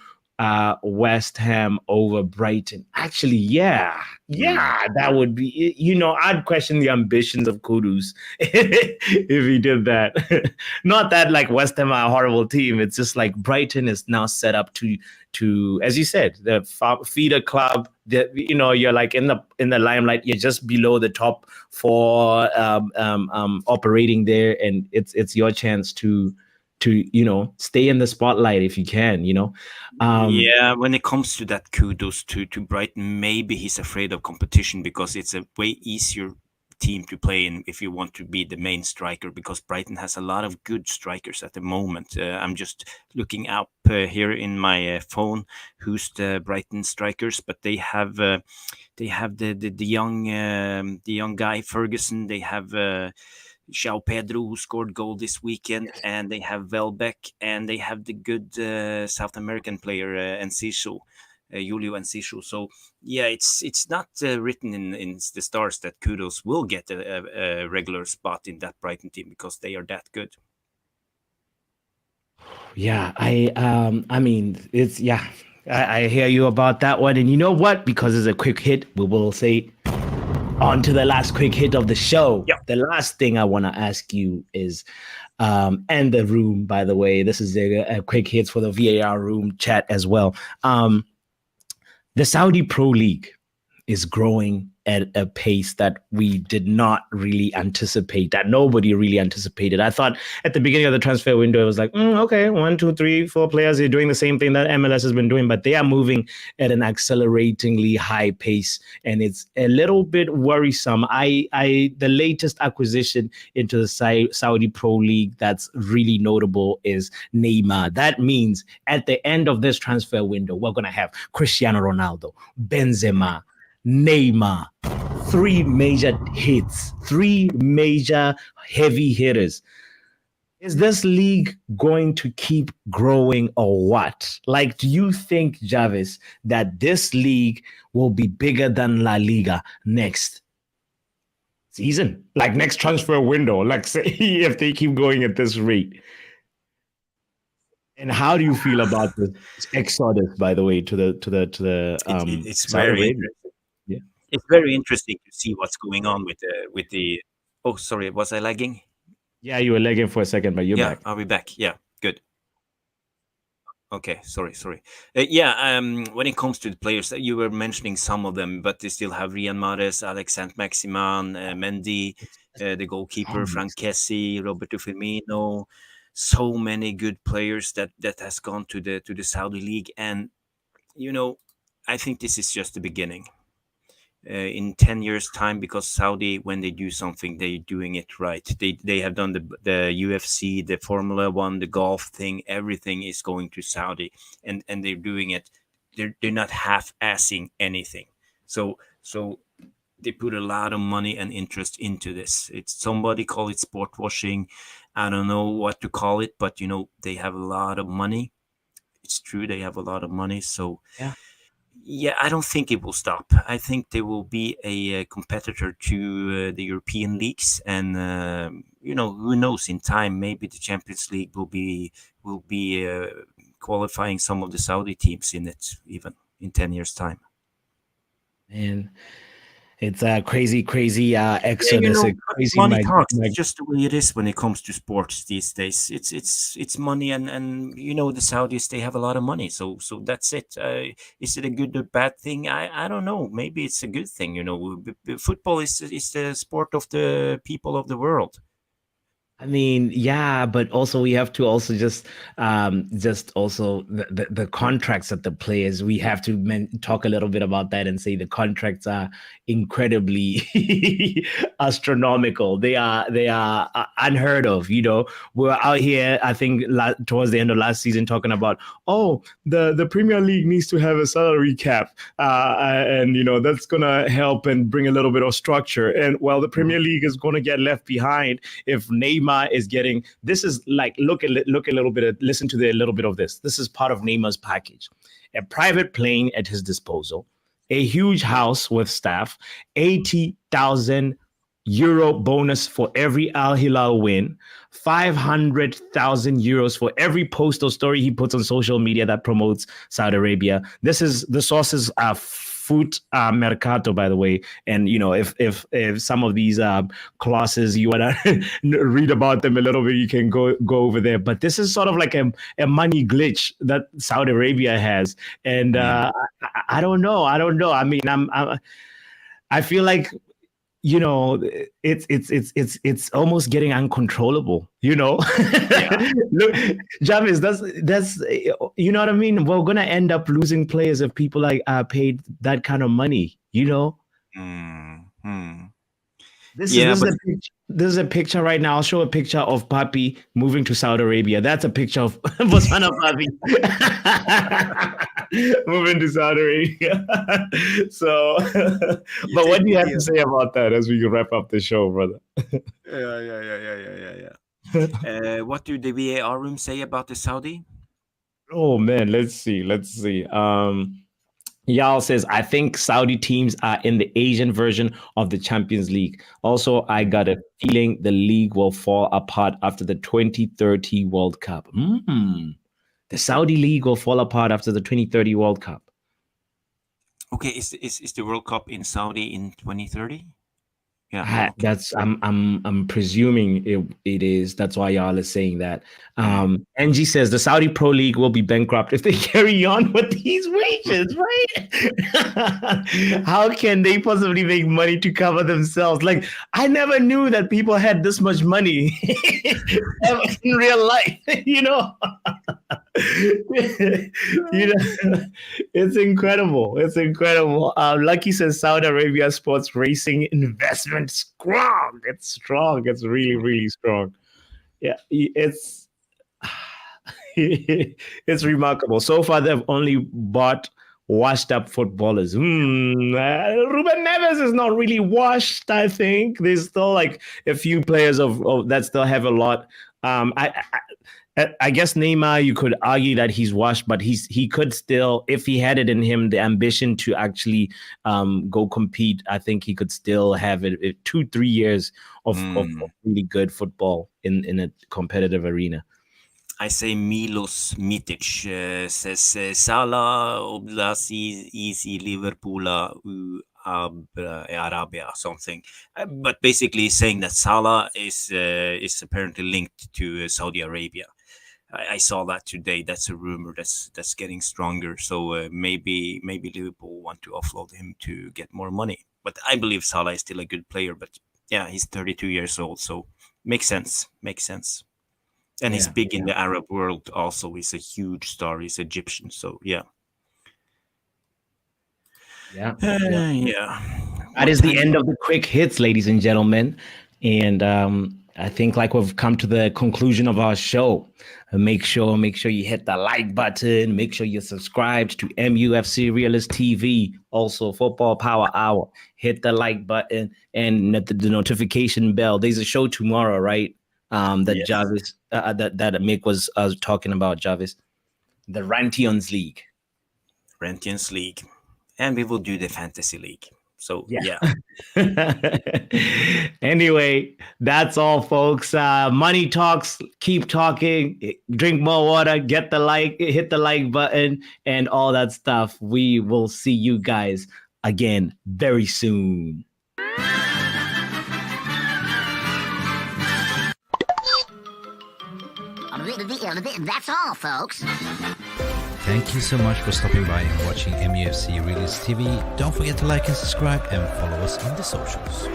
West Ham over Brighton. Actually, yeah, that would be. You know, I'd question the ambitions of Kudus if he did that. Not that like West Ham are a horrible team. It's just like Brighton is now set up to, as you said, the feeder club. That, you know, you're like in the limelight. You're just below the top 4 operating there, and it's your chance to you know, stay in the spotlight if you can, you know. Yeah, when it comes to that, Kudus to Brighton, maybe he's afraid of competition, because it's a way easier team to play in if you want to be the main striker, because Brighton has a lot of good strikers at the moment. I'm just looking up here in my phone who's the Brighton strikers, but they have the young guy Ferguson. They have João Pedro, who scored goal this weekend, and they have Welbeck, and they have the good South American player Enciso, Julio Enciso. So yeah, it's not written in the stars that Kudus will get a regular spot in that Brighton team, because they are that good. Yeah, I mean, it's I hear you about that one, and you know what? Because it's a quick hit, we will say on to the last quick hit of the show. Yep. The last thing I want to ask you is, and the room, by the way, this is a quick hits for the VAR room chat as well. The Saudi Pro League is growing at a pace that we did not really anticipate, that nobody really anticipated. I thought at the beginning of the transfer window, it was like, okay, 1, 2, 3, 4 players are doing the same thing that MLS has been doing, but they are moving at an acceleratingly high pace, and it's a little bit worrisome. The latest acquisition into the Saudi Pro League that's really notable is Neymar. That means at the end of this transfer window, we're going to have Cristiano Ronaldo, Benzema, Neymar, 3 major hits, 3 major heavy hitters. Is this league going to keep growing or what? Like, do you think, Jarvis, that this league will be bigger than La Liga next season? Like next transfer window, like say if they keep going at this rate? And how do you feel about this exodus, by the way, to the it's Saudi very Arabia? interesting. Yeah. It's very interesting to see what's going on with the. Oh, sorry, was I lagging? Yeah, you were lagging for a second, but you're Yeah, back. are we back? Yeah, good. Okay, sorry. When it comes to the players, you were mentioning some of them, but they still have Riyad Mahrez, Alex Saint-Maximin, Mendy, the goalkeeper, Frank Kessie, Roberto Firmino. So many good players that has gone to the Saudi league, and I think this is just the beginning. In 10 years time, because Saudi, when they do something, they're doing it right. They have done the UFC, the Formula One, the golf thing, everything is going to Saudi, and they're doing it. They're not half-assing anything. So they put a lot of money and interest into this. It's, somebody call it sport washing. I don't know what to call it, but they have a lot of money. It's true, they have a lot of money. So yeah, I don't think it will stop. I think they will be a competitor to the European leagues, and who knows? In time, maybe the Champions League will be qualifying some of the Saudi teams in it, even in 10 years' time. And it's a crazy exodus. Money talks. It's just the way it is when it comes to sports these days. It's money, and the Saudis, they have a lot of money. So that's it. Is it a good or bad thing? I don't know. Maybe it's a good thing. Football is the sport of the people of the world. I mean, yeah, but also we have to also just also the contracts of the players. We have to talk a little bit about that and say the contracts are incredibly astronomical. They are unheard of. We're out here, I think, towards the end of last season talking about, the Premier League needs to have a salary cap, and that's gonna help and bring a little bit of structure. And the Premier League is gonna get left behind if Neymar is getting, this is like, look a little bit, listen to a little bit of this. This is part of Neymar's package: a private plane at his disposal, a huge house with staff, 80,000 euro bonus for every Al Hilal win, 500,000 euros for every post or story he puts on social media that promotes Saudi Arabia. This is the sources are Foot Mercato, by the way. And if some of these clauses you want to read about them a little bit, you can go over there. But this is sort of like a money glitch that Saudi Arabia has, and I don't know. I mean, I feel like it's almost getting uncontrollable. Look, Jarvis, that's you know what I mean. We're gonna end up losing players if people are paid that kind of money. This is a picture right now. I'll show a picture of Pappi moving to Saudi Arabia. That's a picture of Botswana Papi moving to Saudi Arabia. So, but what do you have to say about that as we wrap up the show, brother? Yeah. What do the VAR room say about the Saudi? Oh man, let's see. Y'all says, I think Saudi teams are in the Asian version of the Champions League. Also, I got a feeling the league will fall apart after the 2030 World Cup. The Saudi league will fall apart after the 2030 World Cup. Okay, is the World Cup in Saudi in 2030? Yeah. Okay. That's I'm presuming it is. That's why y'all is saying that. NG says the Saudi Pro League will be bankrupt if they carry on with these wages, right? How can they possibly make money to cover themselves? Like, I never knew that people had this much money in real life, you know. It's incredible. It's incredible. Lucky says Saudi Arabia sports racing investment strong. It's strong. It's really, really strong. Yeah, it's it's remarkable. So far, they've only bought washed up footballers. Ruben Neves is not really washed. I think there's still like a few players of that still have a lot. I guess Neymar, you could argue that he's washed, but he could still, if he had it in him, the ambition to actually go compete, I think he could still have it 2-3 years of really good football in a competitive arena. I say Milos Mitic says Salah Oblasi easy Liverpool Arabia something, but basically saying that Salah is apparently linked to Saudi Arabia. I saw that today. That's a rumor that's getting stronger. So maybe Liverpool want to offload him to get more money. But I believe Salah is still a good player. But yeah, he's 32 years old, so makes sense. And he's big in the Arab world. Also, he's a huge star. He's Egyptian, so yeah. Yeah. That is the end of the quick hits, ladies and gentlemen. And I think like we've come to the conclusion of our show. Make sure you hit the like button. Make sure you're subscribed to MUFC Realist TV. Also, Football Power Hour. Hit the like button and the notification bell. There's a show tomorrow, right? That Jarvis, that Mick was talking about, Jarvis. The Rantions League. And we will do the Fantasy League. So, yeah. Anyway, that's all, folks. Money talks. Keep talking. Drink more water. Hit the like button and all that stuff. We will see you guys again very soon. That's all, folks. Thank you so much for stopping by and watching MUFC Realist TV. Don't forget to like and subscribe and follow us on the socials.